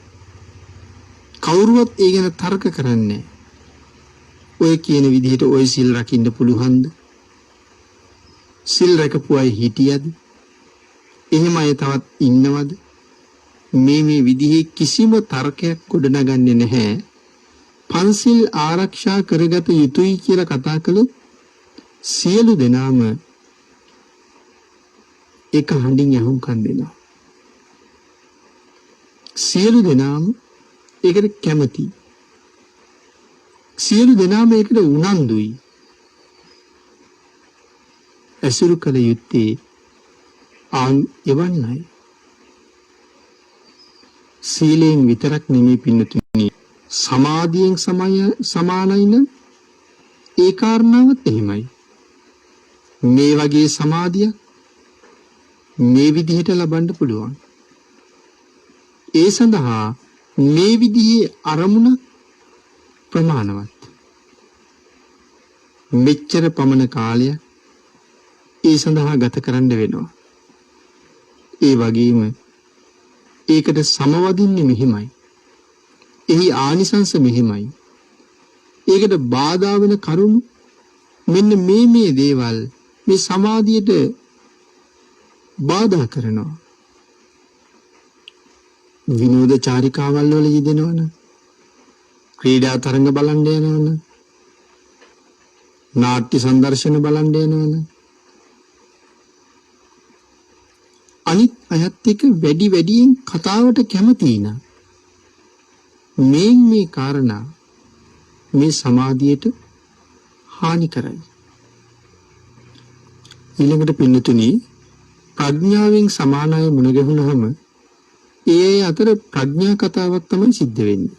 කවුරුවත් ඒ ගැන තර්ක කරන්නේ නෑ. ඔය කියන විදිහට ඔය සිල් රකින්න පුළුවන්ද? සිල් රැකපු අය හිටියද? එහෙම අය තවත් ඉන්නවද? මේ විදිහේ කිසිම තර්කයක් ගොඩනගන්නේ නැහැ. පන්සිල් ආරක්ෂා කරගත යුතුයි කියලා කතා කළොත් සියලු දෙනාම එක හඬින් යහුම්කන් දෙනවා. සියලු දෙනාම ඒකට කැමති. සියලු දෙනාම ඒකට උනන්දුයි. ඇසුරු කළ යුත්තේ ආන් එවන්නයි. සීලයෙන් විතරක් නෙමෙයි පින්නතුනි, සමාධියෙන් සමානයි නම් ඒ කාරණාවත් එහෙමයි. මේ වගේ සමාධියක් මේ විදිහට ලබන්න පුළුවන්. ඒ සඳහා මේ විදිහේ අරමුණ ප්‍රමාණවත්. මෙච්චර පමණ කාලයක් ඒ සඳහා ගත කරන්න වෙනවා. ඒ වගේම ඒකට සමවදින්නේ මෙහිමයි. එහි ආනිසංස මෙහිමයි. ඒකට බාධා වෙන කරුණු මෙන්න මේ දේවල් මේ සමාධියට බාධා කරනවා. විනෝද චාරිකාවල් වල යෙදෙනවනම්, ක්‍රීඩා තරඟ බලන්න යනවනම්, නාට්‍ය සංදර්ශන බලන්න යනවනම්, අනිත් අයත් එක්ක වැඩියෙන් කතාවට කැමති නම් මේ කාරණා මේ සමාධියට හානි කරයි. ඊළඟට පින්නතුනි, ප්‍රඥාවෙන් සමාන අය මුණ ගැහුනහම ඒ අතර ප්‍රඥා කතාවක් තමයි සිද්ධ වෙන්නේ.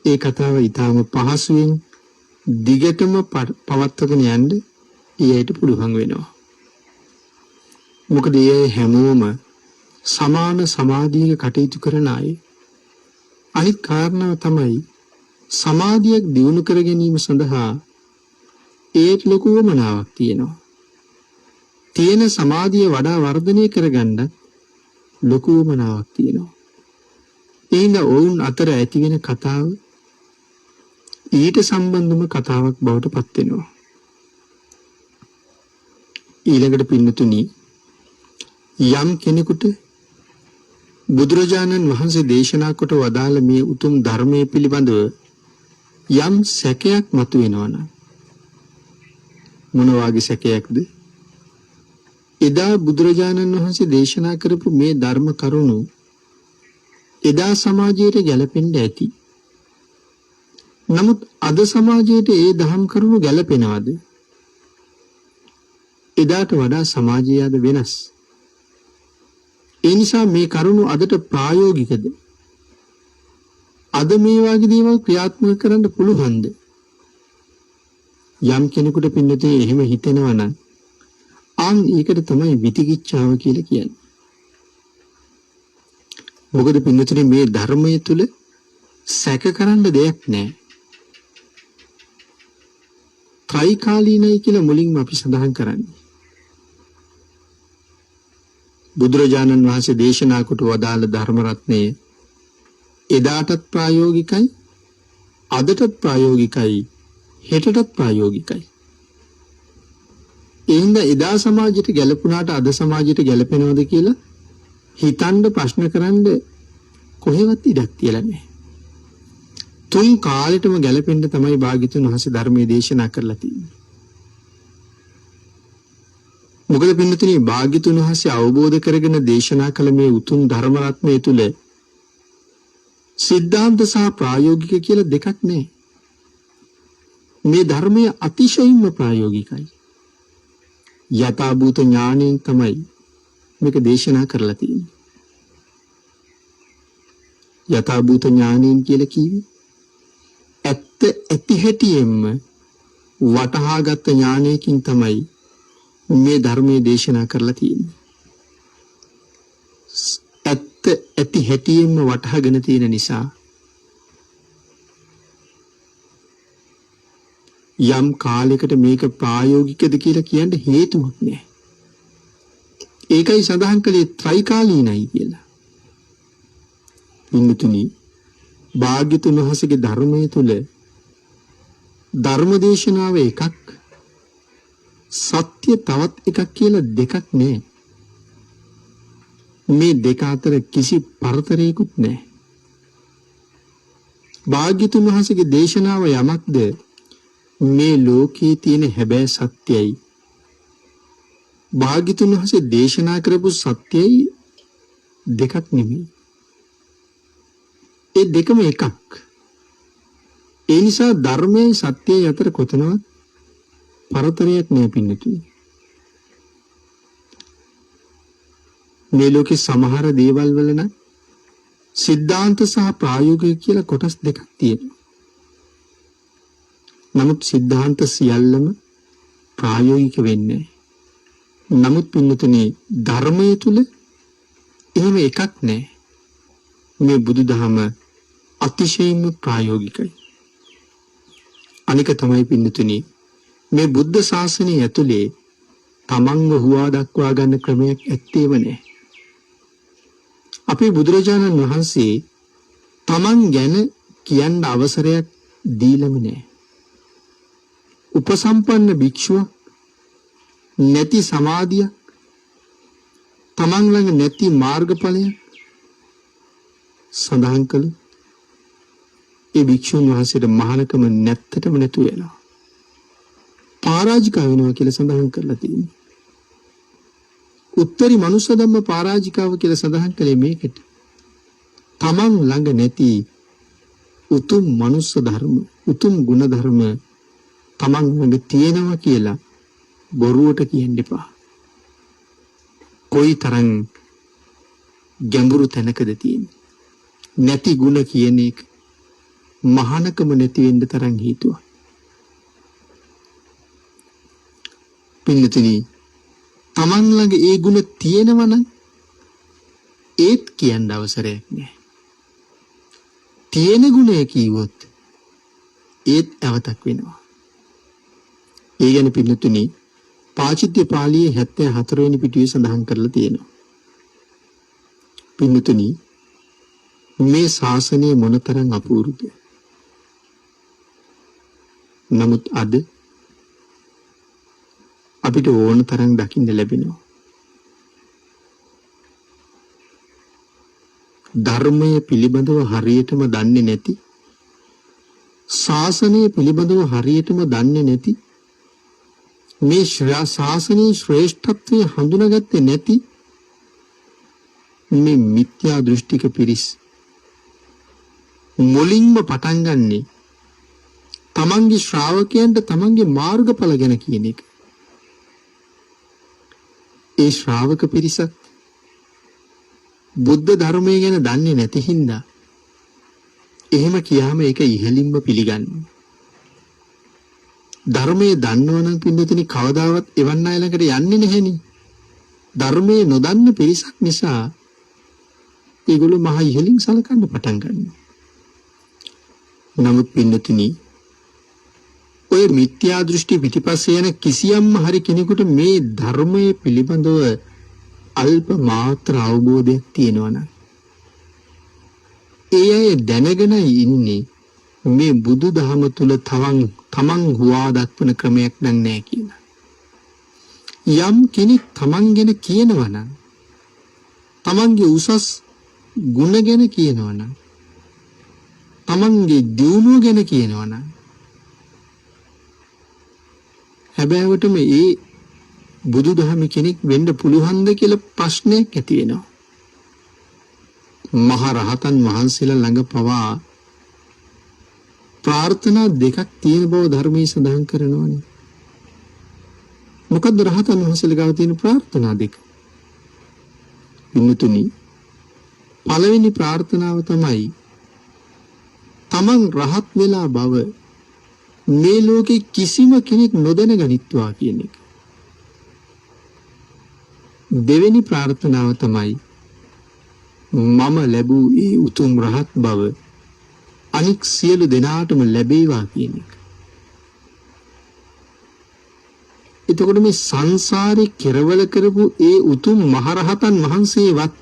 ඒ කතාව ඊටාම පහසුවෙන් දිගටම පවත්වාගෙන යන්න ඊයට පුළුවන් වෙනවා. මොකද ඒ හැමෝම සමාන සමාධියක කටයුතු කරන අය. අනිත් කාරණාව තමයි සමාධියක් දියුණු කර ගැනීම සඳහා ඒත් ලොකු වමනාවක් තියෙනවා. තියෙන සමාධිය වඩා වර්ධනය කරගන්න ලොකු වමනාවක් තියෙනවා. එහෙනම් ඔවුන් අතර ඇති වෙන කතාව ඊට සම්බන්ධම කතාවක් බවට පත් වෙනවා. ඊළඟට පින්නතුනි, යම් කෙනෙකුට බුදුරජාණන් වහන්සේ දේශනා කොට වදාළ මේ උතුම් ධර්මයේ පිළිබඳව යම් සැකයක් මතුවෙනවා නම් මොන වාගේ සැකයක්ද? එදා බුදුරජාණන් වහන්සේ දේශනා කරපු මේ ධර්ම කරුණු එදා සමාජයට ගැලපෙන්න ඇති. නමුත් අද සමාජයට ඒ දහම් කරුණු ගැලපෙනවද? එදාට වඩා සමාජය අද වෙනස්. ඒ නිසා මේ කරුණු අදට ප්‍රායෝගිකද? අද මේ වගේ දේවල් ක්‍රියාත්මක කරන්න පුළුවන්ද? යම් කෙනෙකුට පින්නතේ එහෙම හිතෙනවා නම් ඒකට තමයි විතිකිච්ඡාව කියලා කියන්නේ. මොකද පින්නතේ මේ ධර්මයේ තුල සැක කරන්න දෙයක් නැහැ. ත්‍රිකාලීනයි කියලා මුලින්ම අපි සඳහන් කරන්නේ. බුදුරජාණන් වහන්සේ දේශනා කොට වදාළ ධර්ම රත්නය එදාටත් ප්‍රායෝගිකයි, අදටත් ප්‍රායෝගිකයි, හෙටටත් ප්‍රායෝගිකයි. එහෙනම් එදා සමාජයට ගැලපුණාට අද සමාජයට ගැලපෙනවද කියලා හිතන්න ප්‍රශ්න කරන්න කොහෙවත් ඉඩක් තියලා නැහැ. තුන් කාලෙටම ගැලපෙන්න තමයි භාග්‍යතුන් වහන්සේ ධර්මයේ දේශනා කරලා තියෙන්නේ. මොකද පින්නතුනි, භාග්‍යතුන් වහන්සේ අවබෝධ කරගෙන දේශනා කළ මේ උතුම් ධර්ම රත්නය තුල සිද්ධාන්ත සහ ප්‍රායෝගික කියලා දෙකක් නැහැ. මේ ධර්මය අතිශයින්ම ප්‍රායෝගිකයි. යථාභූත ඥාණයෙන් තමයි මේක දේශනා කරලා තියෙන්නේ. යථාභූත ඥාණයෙන් කියලා කිව්වේ ඇත්ත ඇති හැටියෙන්ම වටහාගත් ඥානයකින් තමයි මේ ධර්මයේ දේශනා කරලා තියෙන්නේ. ඇත්ත ඇති හැටියෙන්ම වටහාගෙන තියෙන නිසා යම් කාලයකට මේක ප්‍රායෝගිකද කියලා කියන්න හේතුවක් නැහැ. ඒකයි සඳහන් කළේ ත්‍රිකාලීනයි කියලා. පින්තුනි, භාග්‍යතුන් වහන්සේගේ ධර්මයේ තුල ධර්මදේශනාව එකක්, සත්‍ය තවත් එකක් කියලා දෙකක් නෑ. මේ දෙක අතර කිසි පරතරයකුත් නෑ. භාග්‍යතුන් වහන්සේගේ දේශනාව යමක්ද මේ ලෝකයේ තියෙන හැබෑ සත්‍යයි. භාග්‍යතුන් වහන්සේ දේශනා කරපු සත්‍යයි දෙකක් නෙමෙයි. ඒ දෙකම එකක්. ඒ නිසා ධර්මයේ සත්‍යයේ අතර කොතනවත් පරතරයක් නෑ පින්නතුනි. මේ ලෝකේ සමහර දේවල් වල නම් සිද්ධාන්ත සහ ප්‍රායෝගික කියලා කොටස් දෙකක් තියෙනවා. නමුත් සිද්ධාන්ත සියල්ලම ප්‍රායෝගික වෙන්නේ. නමුත් පින්නතුනි ධර්මයේ තුල එහෙම එකක් නෑ. මේ බුදුදහම අතිශයින්ම ප්‍රායෝගිකයි. අනික තමයි පින්නතුනි මේ බුද්ධ ශාසනය ඇතුලේ තමන්ව හුවා දක්වා ගන්න ක්‍රමයක් ඇත්තේම නෑ. අපේ බුදුරජාණන් වහන්සේ තමන් ගැන කියන්න අවසරයක් දීලම නෑ. උපසම්පන්න භික්ෂුවක් නැති සමාධියක් තමන් ළඟ නැති මාර්ගඵලයක් සඳහන් කළ ඒ භික්ෂුන් වහන්සේට මහානකම නැත්තටම නැතු වෙනවා. පරාජිකා වෙනවා කියලා සඳහන් කරලා තියෙනවා. උත්තරී මනුෂ්‍ය ධම්ම පරාජිකාව කියලා සඳහන් කළේ මේකට. තමන් ළඟ නැති උතුම් මනුෂ්‍ය ධර්ම, උතුම් ගුණ ධර්ම තමන් ළඟ තියෙනවා කියලා බොරුවට කියන්න එපා. කොයි තරම් ගැඹුරු තැනකද තියෙන්නේ. නැති ගුණ කියන එක මහානකම නැති වෙන්න තරම් හේතුවක්. පින්නතුනි තමන් ළඟ ඒ ගුණ තියෙනවා නම් ඒත් කියන්න අවසරයක් නැහැ. තියෙන ගුණය කිව්වොත් ඒත් අවතක් වෙනවා. ඒ ගැන පින්නතුනි පාචිත්‍ය පාළියේ 74 වෙනි පිටුවේ සඳහන් කරලා තියෙනවා. පින්නතුනි මේ ශාසනය මොනතරම් අපූර්වද. නමුත් අද අපිට ඕන තරම් දකින්න ලැබෙනවා. ධර්මය පිළිබඳව හරියටම දන්නේ නැති, ශාසනය පිළිබඳව හරියටම දන්නේ නැති, මේ ශාසනයේ ශ්‍රේෂ්ඨත්වය හඳුනාගත්තේ නැති මේ මිත්‍යා දෘෂ්ටික පිරිස් මුලින්ම පටන් ගන්නේ තමන්ගේ ශ්‍රාවකයන්ට තමන්ගේ මාර්ගඵල ගැන කියන එක. ඒ ශ්‍රාවක පිරිසත් බුද්ධ ධර්මය ගැන දන්නේ නැති හින්දා එහෙම කියාම ඒක ඉහළින්ම පිළිගන්නවා. ධර්මයේ දන්නවනම් පින්නතුනි කවදාවත් එවන් අය ළඟට යන්නේ නැහෙනි. ධර්මයේ නොදන්න පිරිසක් නිසා ඒගොල්ලෝ මහ ඉහළින් සලකන්න පටන් ගන්නවා. නමුත් පින්නතුනි ඔය මිත්‍යා දෘෂ්ටි පිටිපස්සේ යන කිසියම් හරි කෙනෙකුට මේ ධර්මයේ පිළිබඳව අල්ප මාත්‍ර අවබෝධයක් තියෙනවා නම් ඒ අය දැනගෙනයි ඉන්නේ මේ බුදු දහම තුල තමන් හුවා දක්වන ක්‍රමයක් නැහැ කියලා. යම් කෙනෙක් තමන් ගැන කියනවා නම් තමන්ගේ උසස් ගුණ ගැන කියනවා නම් තමන්ගේ දියුණුව ගැන කියනවා නම් හැබැයිවටම ඒ බුදුදහම කෙනෙක් වෙන්න පුළුවන්ද කියලා ප්‍රශ්නයක් ඇති වෙනවා. මහ රහතන් වහන්සේලා ළඟ පවා ප්‍රාර්ථනා දෙකක් තියෙන බව ධර්මයේ සඳහන් කරනවානේ. මොකද්ද රහතන් වහන්සේලා ගාව තියෙන ප්‍රාර්ථනා දෙක? පින්තුනි පළවෙනි ප්‍රාර්ථනාව තමයි තමන් රහත් වෙලා බව මේ ලෝකේ කිසිම කෙනෙක් නොදැන ගනිත්වා කියන එක. දෙවෙනි ප්‍රාර්ථනාව තමයි මම ලැබූ ඒ උතුම් රහත් බව අනික් සියලු දෙනාටම ලැබේවා කියන එක. එතකොට මේ සංසාරේ කෙරවල කරපු ඒ උතුම් මහරහතන් වහන්සේවත්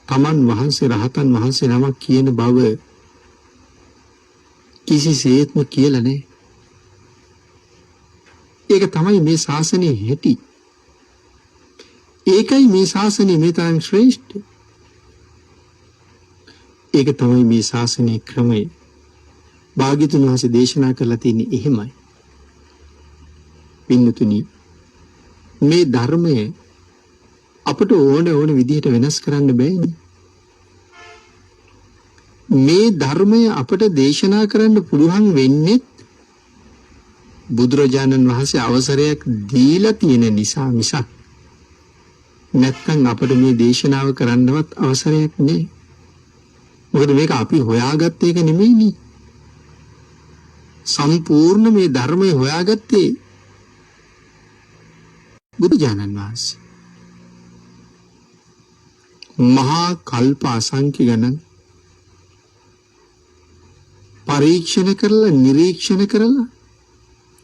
තමන් වහන්සේ රහතන් වහන්සේ නමක් කියන බව කිසිසේත්ම කියලා නැහැ. ඒක තමයි මේ ශාසනයේ හැටි. ඒකයි මේ ශාසනය මේ තරම් ශ්‍රේෂ්ඨ. ඒක තමයි මේ ශාසනයේ ක්‍රමය. භාග්‍යතුන් වහන්සේ දේශනා කරලා තියෙන්නේ එහෙමයි. පින්නතුනි මේ ධර්මය අපට ඕන විදිහට වෙනස් කරන්න බෑනේ. මේ ධර්මය අපට දේශනා කරන්න පුළුවන් වෙන්නේ බුදුරජාණන් වහන්සේ අවසරයක් දීලා තියෙන නිසා මිසක් නැත්නම් අපිට මේ දේශනාව කරන්නවත් අවසරයක් නෑ. මොකද මේක අපි හොයාගත්ත එක නෙමෙයිනේ. සම්පූර්ණ මේ ධර්මය හොයාගත්තේ බුදුරජාණන් වහන්සේ. මහා කල්ප අසංඛ්‍ය ගණන් පරීක්ෂණ කරලා නිරීක්ෂණ කරලා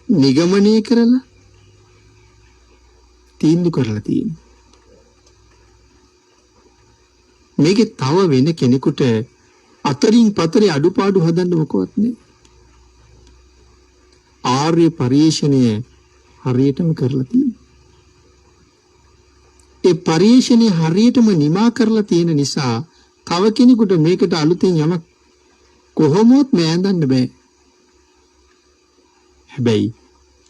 නිගමනය කරලා තීන්දුව කරලා තියෙනවා. මේකේ තව වෙන කෙනෙකුට අතරින් පතරේ අඩුපාඩු හදන්න මොකවත් නෑ. ආර්ය පරිශ්‍රණය හරියටම කරලා තියෙනවා. ඒ පරිශ්‍රණය හරියටම නිමා කරලා තියෙන නිසා තව කෙනෙකුට මේකට අලුතින් යමක් කොහොමවත් මෑඳන්න බෑ. හැබැයි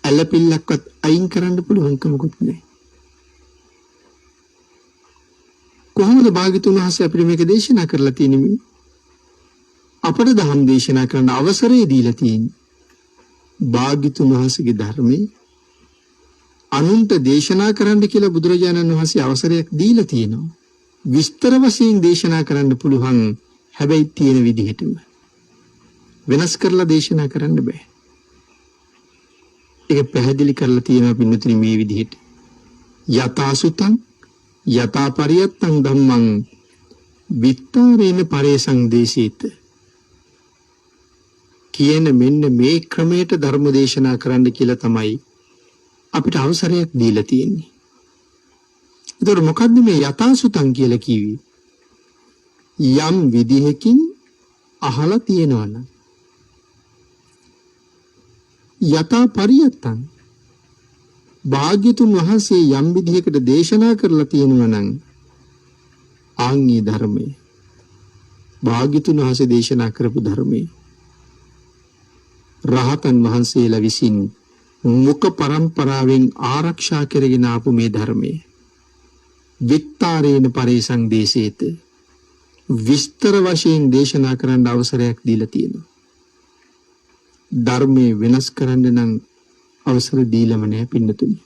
ඇලපිල්ලක්වත් අයින් කරන්න පුළුවන්කමකුත් නෑ. කොහොමද භාග්‍යතුන් වහන්සේ අපිට මේක දේශනා කරලා තියෙන්නේ? අපට ධම්ම දේශනා කරන්න අවසරය දීලා තියෙන්නේ. භාග්‍යතුන් වහන්සේගේ ධර්මයේ අනුන්ට දේශනා කරන්න කියලා බුදුරජාණන් වහන්සේ අවසරයක් දීලා තියෙනවා. විස්තර වශයෙන් දේශනා කරන්න පුළුවන්. හැබැයි තියෙන විදිහටම වෙනස් කරලා දේශනා කරන්න බෑ. ඒක පැහැදිලි කරලා තියෙනවා පින්නතුනි මේ විදිහට. යතාසුතං යතා පරියත්තං ධම්මං විත්තරේන පරේසං දේශේත කියන මෙන්න මේ ක්‍රමයට ධර්ම දේශනා කරන්න කියලා තමයි අපිට අවසරයක් දීලා තියෙන්නේ. ඒතර මොකද්ද මේ යතාසුතං කියලා කිව්වේ? යම් විදිහකින් අහලා තියෙනවනම් යතා පරියත්තං භාග්‍යතුන් වහන්සේ යම් විදිහකට දේශනා කරලා තියෙනවා නම් ආන්ගේ ධර්මයේ භාග්‍යතුන් වහන්සේ දේශනා කරපු ධර්මයේ රහතන් වහන්සේලා විසින් මුඛ පරම්පරාවෙන් ආරක්ෂා කරගෙන ආපු මේ ධර්මයේ විත්තරේන පරේසං දේශේත විස්තර වශයෙන් දේශනා කරන්න අවසරයක් දීලා තියෙනවා. ධර්මයේ වෙනස් කරන්න නම් අවසර දීලම නැහැ පින්නතුනි.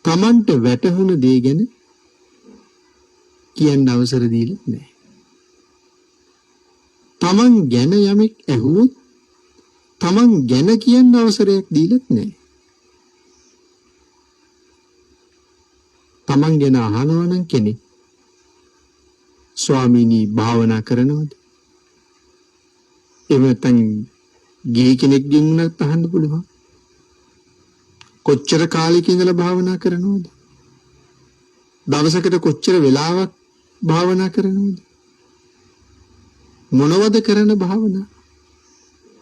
Tamanට වැටහුණ දේ ගැන කියන්න අවසර දීලා නැහැ. Taman ගැන යමෙක් ඇහුවොත් Taman ගැන කියන්න අවසරයක් දීලත් නැහැ. Taman ගැන අහනවා නම් කෙනෙක් ස්වාමීනි භාවනා කරනවද? එහෙම නැත්නම් ගිහි කෙනෙක්ගෙන් උනත් අහන්න පුළුවන්. කොච්චර කාලෙක ඉඳලා භාවනා කරනවද? දවසකට කොච්චර වෙලාවක් භාවනා කරනවද? මොනවද කරන භාවනා?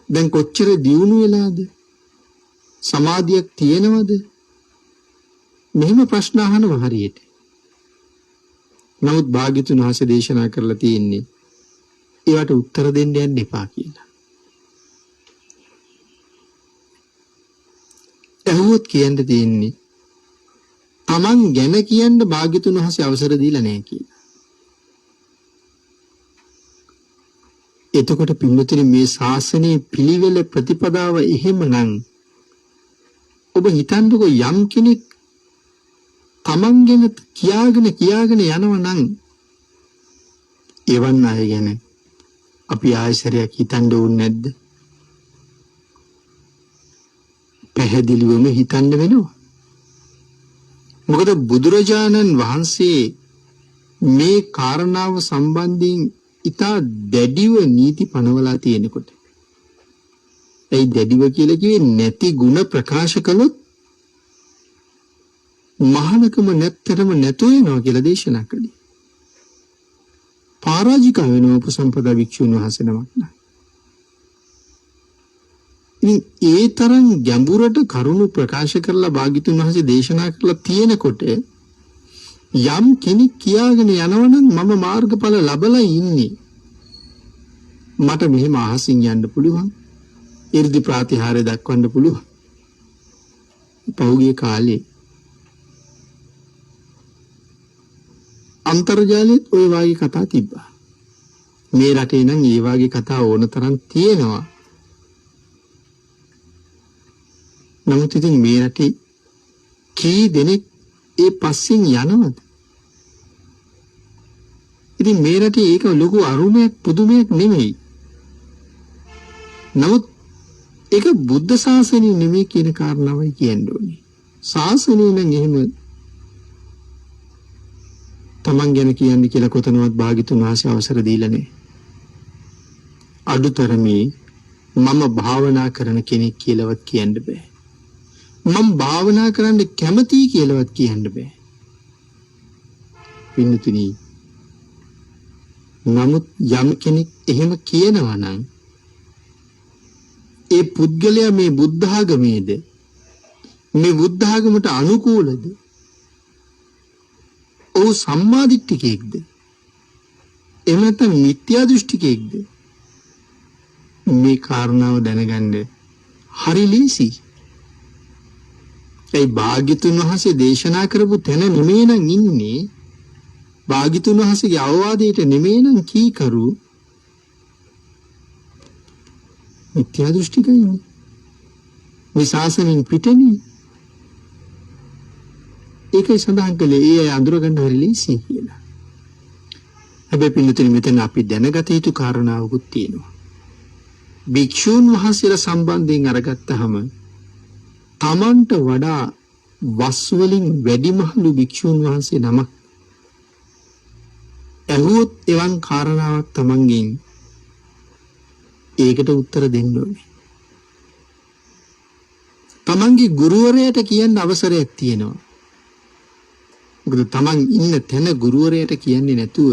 දැන් කොච්චර දියුණු වෙලාද? සමාධියක් තියෙනවද? මෙහෙම ප්‍රශ්න අහනවා හරියට. නමුත් භාග්‍යතුන් වහන්සේ දේශනා කරලා තියෙන්නේ ඒවට උත්තර දෙන්න යන්න එපා කියලා. ඇහුවොත් කියන්න තියෙන්නේ Taman ගැන කියන්න භාග්‍යතුන් වහන්සේ අවසර දීලා නැහැ කියලා. එතකොට පින්නතුනි මේ ශාසනයේ පිළිවෙල ප්‍රතිපදාව එහෙමනම් ඔබ හිතන්නකෝ යම් කෙනෙක් Taman ගැන කියාගෙන යනවා නම් එවන් අය ගැන අපි ආයසරයක් හිතන්න ඕනේ නැද්ද? පැහැදිලිවම හිතන්න වෙනවා. මොකද බුදුරජාණන් වහන්සේ මේ කාරණාව සම්බන්ධයෙන් ඉතා දැඩිව නීති පනවලා තියෙනකොට ඒ දැඩිව කියලා කිව්වේ නැති ಗುಣ ප්‍රකාශ කළොත් මහානකම නැත්තරම නැතු වෙනවා කියලා දේශනා කළේ. පරාජික වෙනවා උපසම්පදා වික්ෂුන් වහන්සේ නමක් නෑ. ඉතින් ඒ තරම් ගැඹුරට කරුණු ප්‍රකාශ කරලා භාග්‍යතුන් වහන්සේ දේශනා කරලා තියෙනකොට යම් කෙනෙක් කියාගෙන යනවනම් මම මාර්ගඵල ලැබලා ඉන්නේ. මට මෙහෙම අහසින් යන්න පුළුවන්. 이르දි ප්‍රාතිහාර්ය දක්වන්න පුළුවන්. පහුගිය කාලේ අන්තර්ජාලයේ ওই වාගේ කතා තිබ්බා. මේ රටේ නම් ඒ වගේ කතා ඕන තරම් තියෙනවා. නමුත් ඉතින් මේ රටේ කී දෙනෙක් ඒ පස්සෙන් යනවද? ඉතින් මේ රටේ ඒක ලොකු අරුමයක් පුදුමයක් නෙමෙයි. නමුත් ඒක බුද්ධ ශාසනය නෙමෙයි කියන කාරණාවයි කියන්න ඕනේ. ශාසනය නම් එහෙම තමන් ගැන කියන්නේ කියලා කොතනවත් භාග්‍යතුන් වහන්සේ අවසර දීලා නැහැ. අඩුතරමේ මම භාවනා කරන කෙනෙක් කියලාවත් කියන්න බෑ. මම භාවනා කරන්න කැමතියි කියලාවත් කියන්න බෑ. පින්තුනි, නමුත් යම් කෙනෙක් එහෙම කියනවා නම් ඒ පුද්ගලයා මේ බුද්ධ ආගමේද මේ බුද්ධ ආගමට අනුකූලද? ඔහු සම්මාදිට්ඨිකයෙක්ද? එහෙම නැත්නම් මිත්‍යා දෘෂ්ටිකයෙක්ද? මේ කාරණාව දැනගන්න හරි ලීසි. ඒ භාග්‍යතුන් වහන්සේ දේශනා කරපු තැන නෙමෙයි නම් ඉන්නේ. භාග්‍යතුන් වහන්සේගේ අවවාදයට නෙමෙයි නම් කීකරු මිත්‍යා දෘෂ්ටිකයිනේ. මේ ශාසනයෙන් පිටනේ. ඒකයි සඳහන් කළේ ඒ අය අඳුරගන්න හරි ලීසි කියලා. හැබැයි පිළිතුරු මෙතන අපි දැනගත යුතු කාරණාවකුත් තියෙනවා. භික්ෂූන් වහන්සේලා සම්බන්ධයෙන් අරගත්තාම තමන්ට වඩා වස් වලින් වැඩිමහලු භික්ෂූන් වහන්සේ නමක් ඇහුවොත් එවන් කාරණාවක් තමන්ගෙන් ඒකට උත්තර දෙන්න ඕනේ. තමන්ගේ ගුරුවරයාට කියන්න අවසරයක් තියෙනවා. මොකද තමන් ඉන්න තැන ගුරුවරයාට කියන්නේ නැතුව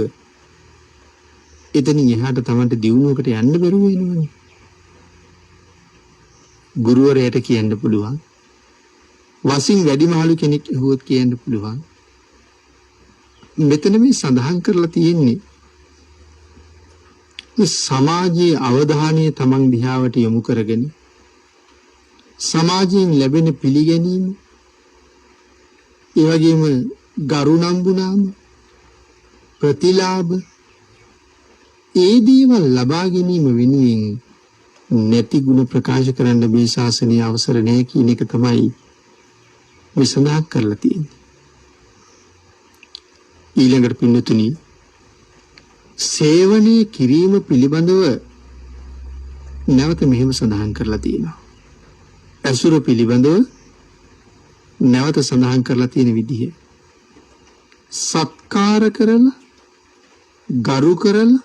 එතනින් එහාට තමන්ට දියුණුවකට යන්න බැරුව වෙනවනේ. ගුරුවරයාට කියන්න පුළුවන්. වසින් වැඩිමහලු කෙනෙක් ඇහුවොත් කියන්න පුළුවන්. මෙතන මේ සඳහන් කරලා තියෙන්නේ සමාජයේ අවධානය තමන් දිහාවට යොමු කරගෙන සමාජයෙන් ලැබෙන පිළිගැනීම, ඒ වගේම ගරුණම්බුනාම, ප්‍රතිලාභ, ඒ දේවල් ලබා ගැනීම වෙනුවෙන් නැති ගුණ ප්‍රකාශ කරන්න මේ ශාසනයේ අවසර නැහැ කියන එක තමයි මේ සඳහන් කරලා තියෙන්නේ. ඊළඟට පින්නතුනි, සේවනය කිරීම පිළිබඳව නැවත මෙහෙම සඳහන් කරලා තියෙනවා. ඇසුර පිළිබඳව නැවත සඳහන් කරලා තියෙන විදිහ. සත්කාර කරලා, ගරු කරලා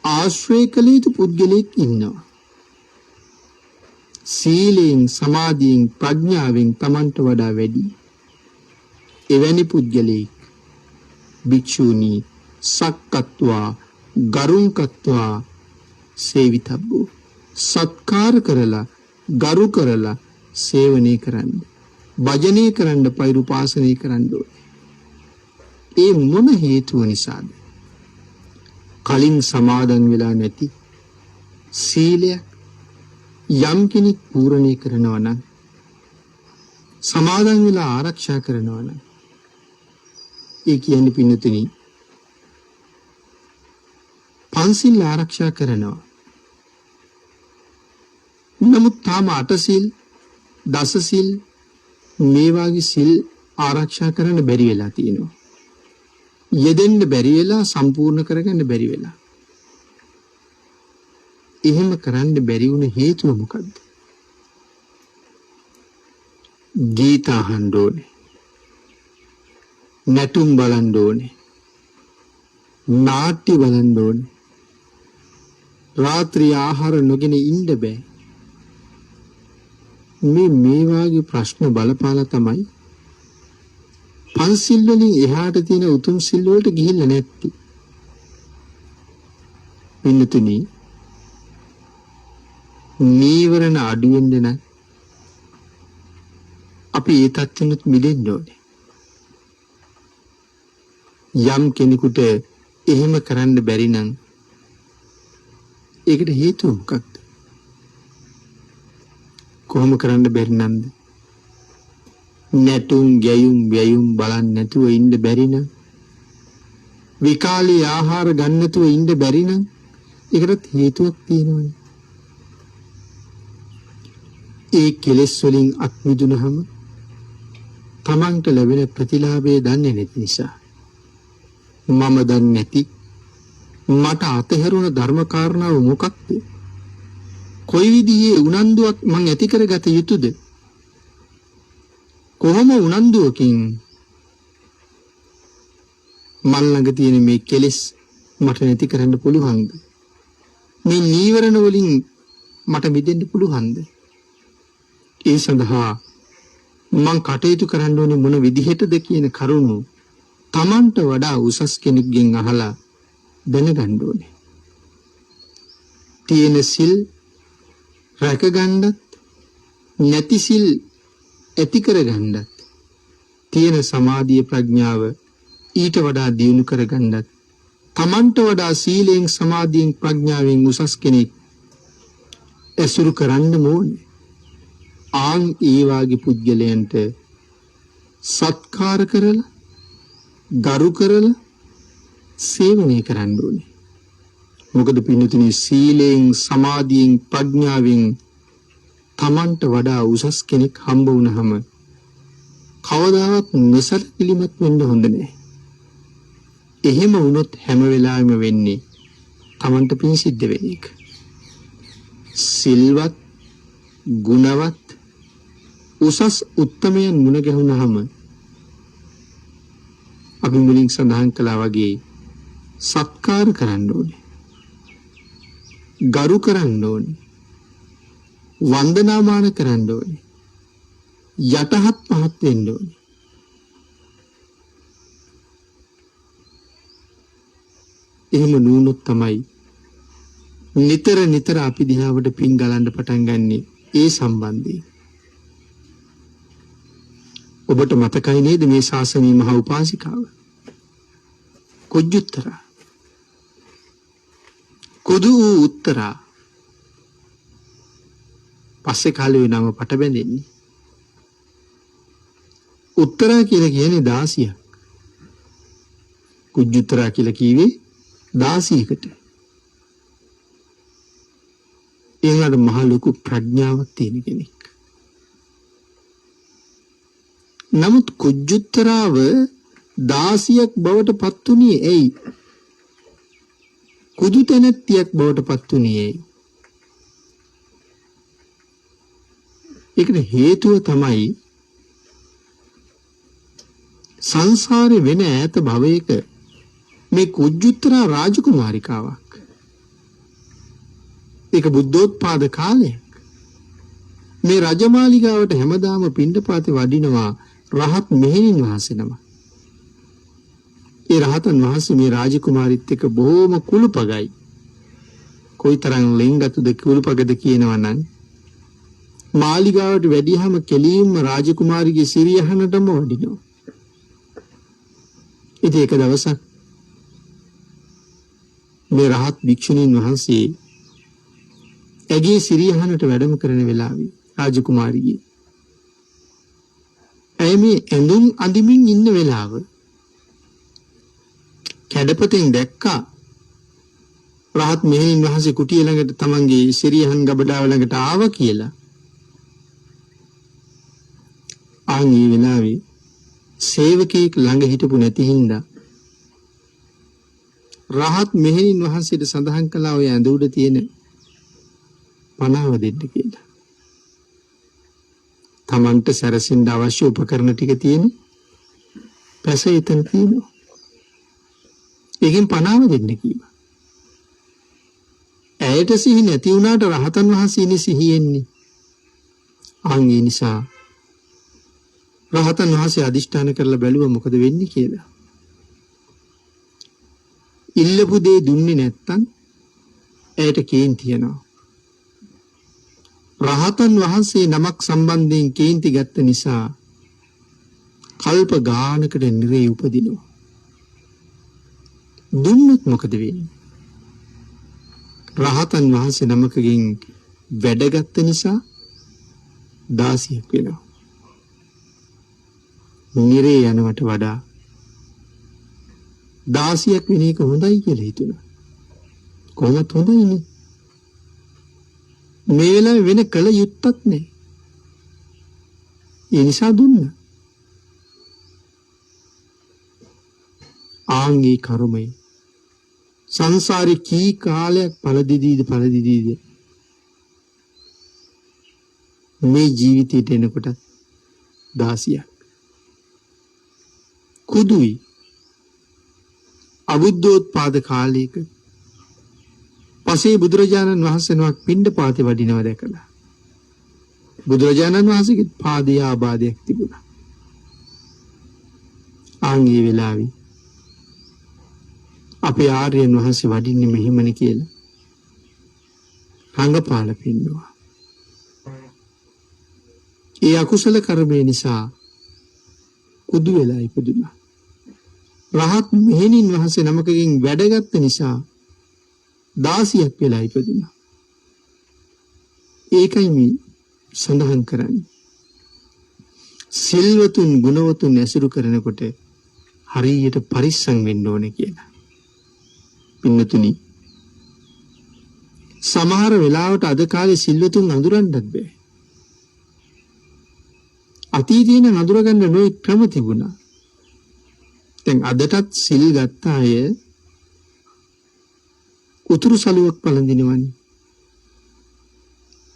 ආශ්‍රය කළ යුතු පුද්ගලෙක් ඉන්නවා. සීලයෙන්, සමාධියෙන්, ප්‍රඥාවෙන් තමන්ට වඩා වැඩි. එවැනි පුද්ගලෙක් භික්ෂූනි සක්කත්වා ගරුංකත්වා සේවිතබ්බෝ. සත්කාර කරලා, ගරු කරලා සේවනය කරන්න, භජනය කරන්න, පෛරුපාසනය කරන්න ඕනේ. ඒ මොන හේතුව නිසාද? කලින් සමාදන් වෙලා නැති සීලයක් යම් කෙනෙක් පූර්ණේ කරනවා නම්, සමාදන් වෙලා ආරක්ෂා කරනවා නම්, ඒ කියන්නේ පින්නතුනි පන්සිල් ආරක්ෂා කරනවා. නමුත් තාම අටසිල්, දසසිල් මේ වගේ සිල් ආරක්ෂා කරන්න බැරි වෙලා තියෙනවා. යෙදෙන්න බැරි වෙලා, සම්පූර්ණ කරගන්න බැරි වෙලා. එහෙම කරන්න බැරි වුණ හේතුව මොකද්ද? ගීත අහන්න ඕනේ, නැටුම් බලන්න ඕනේ, නාට්‍ය බලන්න ඕනේ, රාත්‍රී ආහාර නොගෙන ඉන්න බෑ. මේ වාගේ ප්‍රශ්න බලපාලා තමයි පන්සිල් වලින් එහාට තියෙන උතුම් සිල් වලට ගිහිල්ලා නැත්තේ. පින්නතුනි, නීවරණ අඩු වෙන්න නම් අපි ඒ තත්ත්වෙත් මිදෙන්න ඕනේ. යම් කෙනෙකුට එහෙම කරන්න බැරි නම් ඒකට හේතුව මොකක්ද? කොහොම කරන්න බැරි නන්ද? නැටුම්, ගැයුම්, වැයුම් බලන්න නැතුව ඉන්න බැරි නම්, විකාලේ ආහාර ගන්න නැතුව ඉන්න බැරි නම්, ඒකට හේතුවක් තියෙනවනේ. ඒ කෙලෙස් වලින් අත් මිදුනහම තමන්ට ලැබෙන ප්‍රතිලාභය දන්නේ නැති නිසා මම දන්නේ නැති මට අතහැරුණ ධර්ම කාරණාව මොකක්ද? කොයි විදිහේ උනන්දුවක් මං ඇති කරගත යුතුද? කොහොම උනන්දුවකින් මල් ළඟ තියෙන මේ කෙලෙස් මට නැති කරන්න පුළුවන්ද? මේ නීවරණ වලින් මට මිදෙන්න පුළුවන්ද? ඒ සඳහා මං කටයුතු කරන්න ඕනේ මොන විදිහටද කියන කරුණු තමන්ට වඩා උසස් කෙනෙක්ගෙන් අහලා දැනගන්න ඕනේ. තියෙන සිල් රැකගන්නත් නැති සිල් ඇති කරගන්නත් තියෙන සමාධිය ප්‍රඥාව ඊට වඩා දියුණු කරගන්නත් තමන්ට වඩා සීලයෙන් සමාධියෙන් ප්‍රඥාවෙන් උසස් කෙනෙක් ඇසුරු කරන්න ඕනේ. ආන් ඒ වාගේ පුද්ගලයන්ට සත්කාර කරලා ගරු කරලා සේවනය කරන්න ඕනේ. මොකද පින්තුනි සීලයෙන් සමාධියෙන් ප්‍රඥාවෙන් තමන්ට වඩා උසස් කෙනෙක් හම්බ වුණාම කවදාවත් නොසලකිලිමත් වෙන්න හොඳ නැහැ. එහෙම වුණොත් හැම වෙලාවෙම වෙන්නේ තමන්ට පින් සිද්ධ වෙන එක. සිල්වත් ගුණවත් උසස් උත්තමයන් මුණ ගැහුණාම අපි මුලින් සඳහන් කළා වගේ සත්කාර කරන්න ඕනේ. ගරු කරන්න ඕනේ. වන්දනාමාන කරන්න ඕනේ. යටහත් පහත් වෙන්න ඕනේ. එහෙම නුනොත් තමයි නිතර නිතර අපි දිහාවට පින් ගලන්න පටන් ගන්නෙ ඒ සම්බන්ධයෙන්. ඔබට මතකයි නේද මේ ශාසනීය මහා උපාසිකාව කොජ්ජුත්තරා කොදු උත්තරා පස්සේ කාලේ නම පට බැඳෙන්නේ. උත්තරා කියලා කියන්නේ 16ක්. කුජුත්තරා කියලා කිව්වේ 16කට. ඒකට මහ ලොකු ප්‍රඥාවක් තියෙන කෙනෙක්. නමුත් කුජුත්තරාව 16ක් බවට පත් වුණේ ඇයි? කුදු තැනැත්තියක් බවට පත් වුණේ ඇයි? ඒකට හේතුව තමයි සංසාරේ වෙන ඈත භවයක මේ කුජුත්තරා රාජකුමාරිකාවක්. ඒක බුද්ධෝත්පාද කාලයක්. මේ රජමාලිගාවට හැමදාම පිණ්ඩපාතේ වඩිනවා රහත් මෙහෙණින් වහන්සේ නම. ඒ රහතන් වහන්සේ මේ රාජකුමාරිත් එක්ක බොහොම කුළුපගයි. කොයිතරම් ලෙන්ගතුද කුළුපගද කියනවා නම් මාලිගාවට වැඩියහම කෙලින්ම රාජකුමාරිගේ සිරියහනටම වඩිනවා. ඉතින් එක දවසක් මේ රහත් භික්ෂුණීන් වහන්සේ ඇගේ සිරියහනට වැඩම කරන වෙලාවේ රාජකුමාරිගේ ඇය මේ ඇඳුම් අඳිමින් ඉන්න වෙලාව කැඩපතෙන් දැක්කා රහත් මෙහෙණින් වහන්සේ කුටිය ළඟට තමන්ගේ සිරියහන් ගබඩාව ළඟට ආවා කියලා. ආන් මේ වෙලාවේ සේවකයෙක් ළඟ හිටපු නැති හින්දා රහත් මෙහෙණින් වහන්සේට සඳහන් කළා ඔය ඇඳ උඩ තියෙන පනාව දෙන්න කියලා. තමන්ට සැරසෙන්න අවශ්‍ය උපකරණ ටික තියෙන පැස එතන තියෙනවා. ඒකෙන් පනාව දෙන්න කිව්වා. ඇයට සිහි නැති වුණාට රහතන් වහන්සේ ඉන්නේ සිහියෙන්නේ. ආන් ඒ නිසා රහතන් වහන්සේ අදිෂ්ඨාන කරලා බැලුවා මොකද වෙන්නේ කියලා. ඉල්ලපු දේ දුන්නේ නැත්තම් ඇයට කේන්ති යනවා. රහතන් වහන්සේ නමක් සම්බන්ධයෙන් කේන්ති ගත්ත නිසා කල්ප ගානකට නිරේ උපදිනවා. දුන්නොත් මොකද වෙන්නේ? රහතන් වහන්සේ නමකගෙන් වැඩගත්ත නිසා 16ක් වෙනවා. නිරේ යනවට වඩා 16ක් වෙන එක හොඳයි කියලා හිතුණා. කොහොමද හොඳයිනේ. මේ වෙලාවේ වෙන කල යුත්තක් නෑ. ඒ නිසා දුන්නා. ආන්ගේ කර්මය සංසාරේ කී කාලයක් පළදිදීද මේ ජීවිතයට එනකොට 16ක් කුදුයි අබුද්ධෝත්පාද කාලයක පසේ බුදුරජාණන් වහන්සේ නමක් පිණ්ඩපාතේ වඩිනවා දැකලා බුදුරජාණන් වහන්සේගේ පාදයේ ආබාධයක් තිබුණා. ආන්ගේ වෙලාවේ අපේ ආර්යයන් වහන්සේ වඩින්නේ මෙහෙමනේ කියලා රංගපාල පින්නවා. ඒ අකුසල කර්මය නිසා කුදු වෙලා ඉපදුනා. රහත් මෙහෙණින් වහන්සේ නමකගෙන් වැඩගත් නිසා 16ක් වෙලා ඉපදුනා. ඒකයි මේ සඳහන් කරන්නේ. සිල්වතුන් ගුණවතුන් ඇසුරු කරනකොට හරියට පරිස්සම් වෙන්න ඕනේ කියලා. පින්නතුනි සමහර වෙලාවට අද කාලේ සිල්වතුන් අඳුරන්නත් බෑ. අතීතයේ නඳුර ගන්න නොයි ක්‍රම තිබුණා. දැන් අදටත් සිල් ගත්ත අය උතුරු සලුවක් පළඳිනවනේ.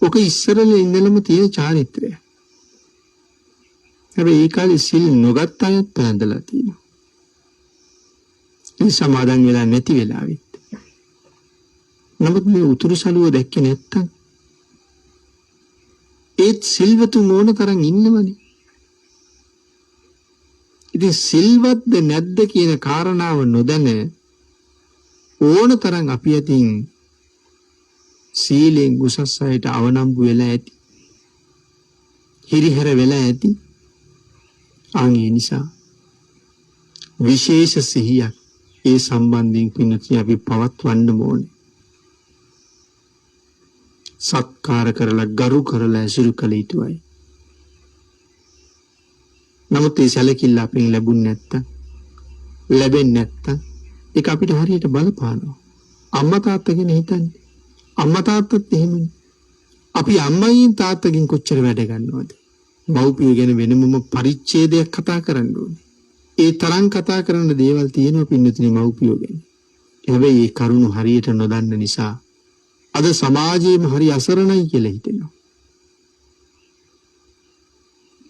ඔක ඉස්සරල ඉඳලම තියෙන චාරිත්‍රය. හැබැයි ඒ කාලේ සිල් නොගත් අයත් පළඳලා තියෙනවා. ඒ සමාදන් වෙලා නැති වෙලාවෙත්. නමුත් මේ උතුරු සලුව දැක්කේ නැත්තම් ඒත් සිල්වතුන් ඕන තරම් ඉන්නවනේ. ඉතින් සිල්වත්ද නැද්ද කියන කාරණාව නොදැන ඕන තරම් අපි අතින් සීලෙන් උසස් අයට අවනම්බු වෙලා ඇති. හිරිහැර වෙලා ඇති. ඒ නිසා විශේෂ සිහියක් ඒ සම්බන්ධයෙන් පින්නතිය අපි පවත්වන්න ඕනේ. සත්කාර කරලා ගරු කරලා ඇසුරු කළ යුතුයි. නමුත් ඒ සැලකිල්ල අපෙන් ලැබුණ ලැබෙන්නේ නැත්තම් ඒක අපිට හරියට බලපානවා. අම්මා තාත්තා ගැන හිතන්නේ. අම්මා තාත්තත් එහෙමනේ. අපි අම්මයින් තාත්තගෙන් කොච්චර වැඩ ගන්නවද? මව්පියෝ ගැන වෙනමම පරිච්ඡේදයක් කතා කරන්න ඕනේ. ඒ තරම් කතා කරන්න දේවල් තියෙනවා පින්නතුනි මව්පියෝ ගැන. හැබැයි ඒ කරුණු හරියට නොදන්න නිසා අද සමාජයේම හරි අසරණයි කියලා හිතෙනවා.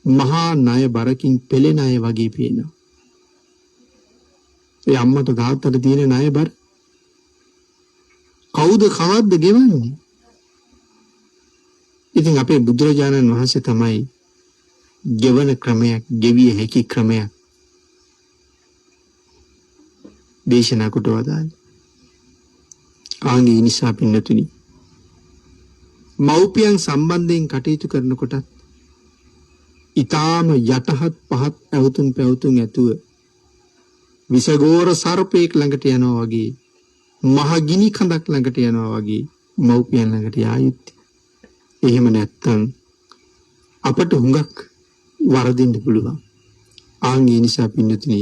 මහා ණය බරකින් පෙළෙන අය වගේ පේනවා. ඒ අම්මට තාත්තට තියෙන ණය බර කවුද කවද්ද ගෙවන්නේ? ඉතින් අපේ බුදුරජාණන් වහන්සේ තමයි ගෙවන ක්‍රමයක්, ගෙවිය හැකි ක්‍රමයක් දේශනා කොට වදාළේ. ආන්ගේ නිසා පින්නතුනි මව්පියන් සම්බන්ධයෙන් කටයුතු කරනකොට ඊටාම යටහත් පහත් ඇවතුම් පැවතුම් ඇතුව විසගෝර සර්පෙක් ළඟට යනවා වගේ මහ ගිනි කඳක් ළඟට යනවා වගේ මව්පියන් ළඟට යා යුත්තේ. එහෙම නැත්තම් අපට හුඟක් වරදින්න පුළුවන්. ආන්ගේ නිසා පින්නතුනි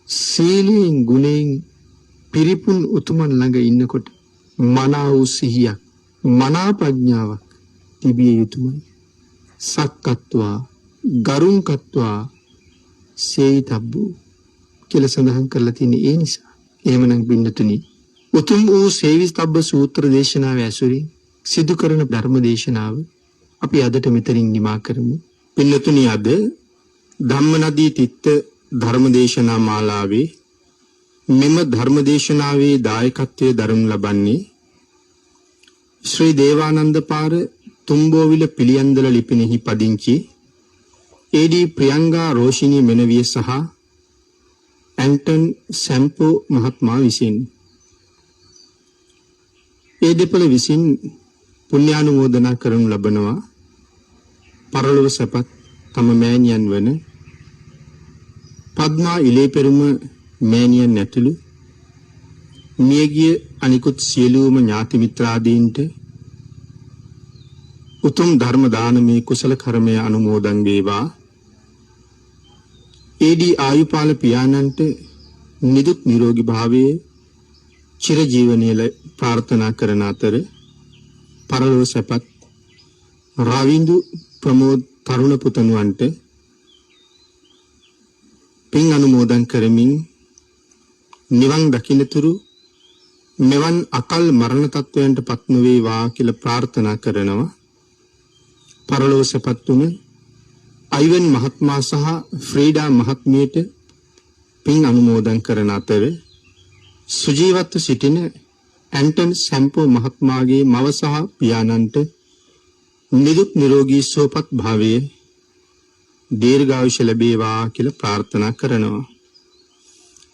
සීලෙන් ගුණෙන් පිරිපුන් උතුමන් ළඟ ඉන්නකොට මනා වූ සිහියක් මනා ප්‍රඥාවක් තිබිය යුතුමයි. සක්කත්වා ගරුංකත්වා සේයිතබ්බු කියලා සඳහන් කරලා තියෙන ඒ නිසා. එහෙමනම් පින්නතුනි උතුම් වූ සේවිතබ්බ සූත්‍ර දේශනාව ඇසුරින් සිදු කරන ධර්ම දේශනාව අපි අදට මෙතනින් නිමා කරමු. පින්නතුනි අද ධම්මනදී තිත්ත ධර්ම දේශනා මාලාවේ මෙම ධර්ම දේශනාවේ දායකත්වයේ දරනු ලබන්නේ ශ්‍රී දේවානන්ද පාර තුම්බෝවිල පිළියන්දල ලිපිනෙහි පදිංචි ඒ.ඩී. ප්‍රියංගා රෝෂිනී මෙනවිය සහ ඇන්ටන් සැම්පෝ මහත්මයා විසින් ඒ දෙපළ විසින් පුණ්‍යානුමෝදනා කරනු ලබනවා. පරලොව සැපත් තම මෑණියන් වන පද්මා ඉලේපෙරුම මෑණියන් ඇතුළු මියගිය අනිකුත් සියලුම ඥාති මිත්‍රාදීන්ට උතුම් ධර්ම දානමේ කුසල කර්මය අනුමෝදන් වේවා. ඒ.ඩී. ආයුපාල පියාණන්ට නිදුක් නිරෝගී භාවයේ චිරජීවනයේ ප්‍රාර්ථනා කරන අතර පරලොව සැපත් රාවින්දු ප්‍රමෝද් තරුණ පුතණුවන්ට පින් අනුමෝදන් කරමින් නිවන් දකින්නතුරු මෙවන් අකල් මරණ තත්වයන්ට පත් නොවේවා කියලා ප්‍රාර්ථනා කරනවා. පරලොව සැපත් තුන අයිවන් මහත්මයා සහ ෆ්‍රීඩා මහත්මියට පින් අනුමෝදන් කරන අතර සුජීවත්ව සිටින ඇන්ටන් සැම්පෝ මහත්මයාගේ මව සහ පියාණන්ට නිදුක් නිරෝගී සුවපත් භාවයේ දීර්ඝායුෂ ලැබේවා කියලා ප්‍රාර්ථනා කරනවා.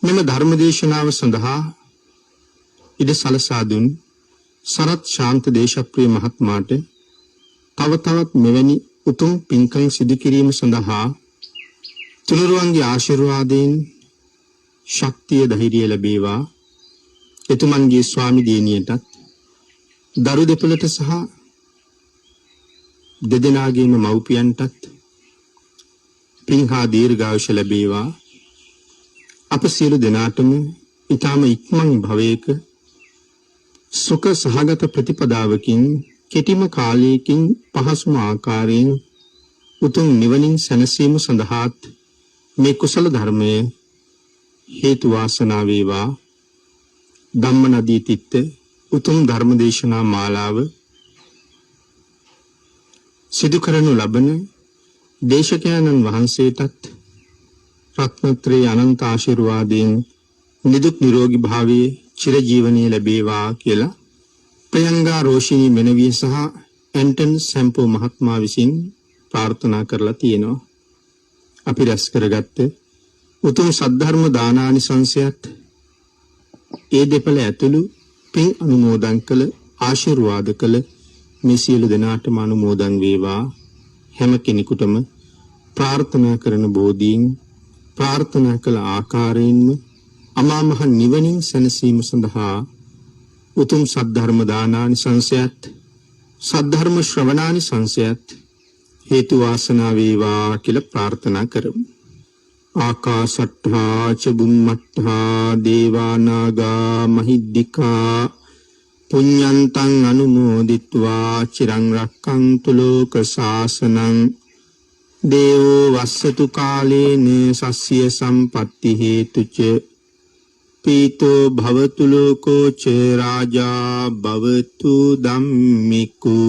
මෙම ධර්මදේශනාව සඳහා ඉඩ සලසා දුන් සරත් ශාන්ත දේශප්‍රිය මහත්මයාට තව තවත් මෙවැනි උතුම් පින්කම් සිදු කිරීම සඳහා තුනුරුවන්ගේ ආශිර්වාදයෙන් ශක්තිය ධෛර්යය ලැබේවා. එතුමන්ගේ ස්වාමි දියණියටත් දරු දෙපළට සහ දෙදෙනාගේම මව්පියන්ටත් පින් හා දීර්ඝායුෂ ලැබේවා. අප සියලු දෙනාටම ඊටම ඉක්මන් භවයක සුඛ සහගත ප්‍රතිපදාවකින් කෙටිම කාලයකින් පහසුම ආකාරයෙන් උතුම් නිවනින් සැනසීම සඳහාත් මේ කුසල ධර්මයේ හේතු වාසනා වේවා. ධම්මනදී තිත්ත උතුම් ධර්මදේශනා මාලාව සිදු කරනු ලබන දේශකයන්න් වහන්සේටත් රත්නත්‍රේ අනන්ත ආශිර්වාදයෙන් නිදුක් නිරෝගී භාවයේ චිරජීවනයේ ලැබේවා කියලා ප්‍රියංගා රෝෂිනී මෙනවිය සහ ඇන්ටන් සැම්පෝ මහත්මයා විසින් ප්‍රාර්ථනා කරලා තියෙනවා. අපි රැස් කරගත්ත උතුම් සද්ධර්ම දානානිසංසයත් ඒ දෙපළ ඇතුළු පින් අනුමෝදන් කළ ආශිර්වාද කළ මේ සියලු දෙනාටම අනුමෝදන් වේවා. හැම කෙනෙකුටම ප්‍රාර්ථනා කරන බෝධීන් ප්‍රාර්ථනා කළ ආකාරයෙන්ම අමා මහ නිවනින් සැනසීම සඳහා උතුම් සද්ධර්ම දානානිසංසයත් සද්ධර්ම ශ්‍රවණානිසංසයත් හේතු වාසනා වේවා කියලා ප්‍රාර්ථනා කරමු. ආකාශට්ඨා ච බුම්මට්ඨා දේවා නාග මහිද්దికා පුඤ්ඤන්තං අනුමෝදිත්වා චිරං රක්ඛන්තු ලෝක ශාසනං දේවෝ වස්සතු කාලේන සස්්‍ය සම්පatti හේතුච පීතෝ භවතු ලෝකෝ ච රාජා භවතු ධම්මිකෝ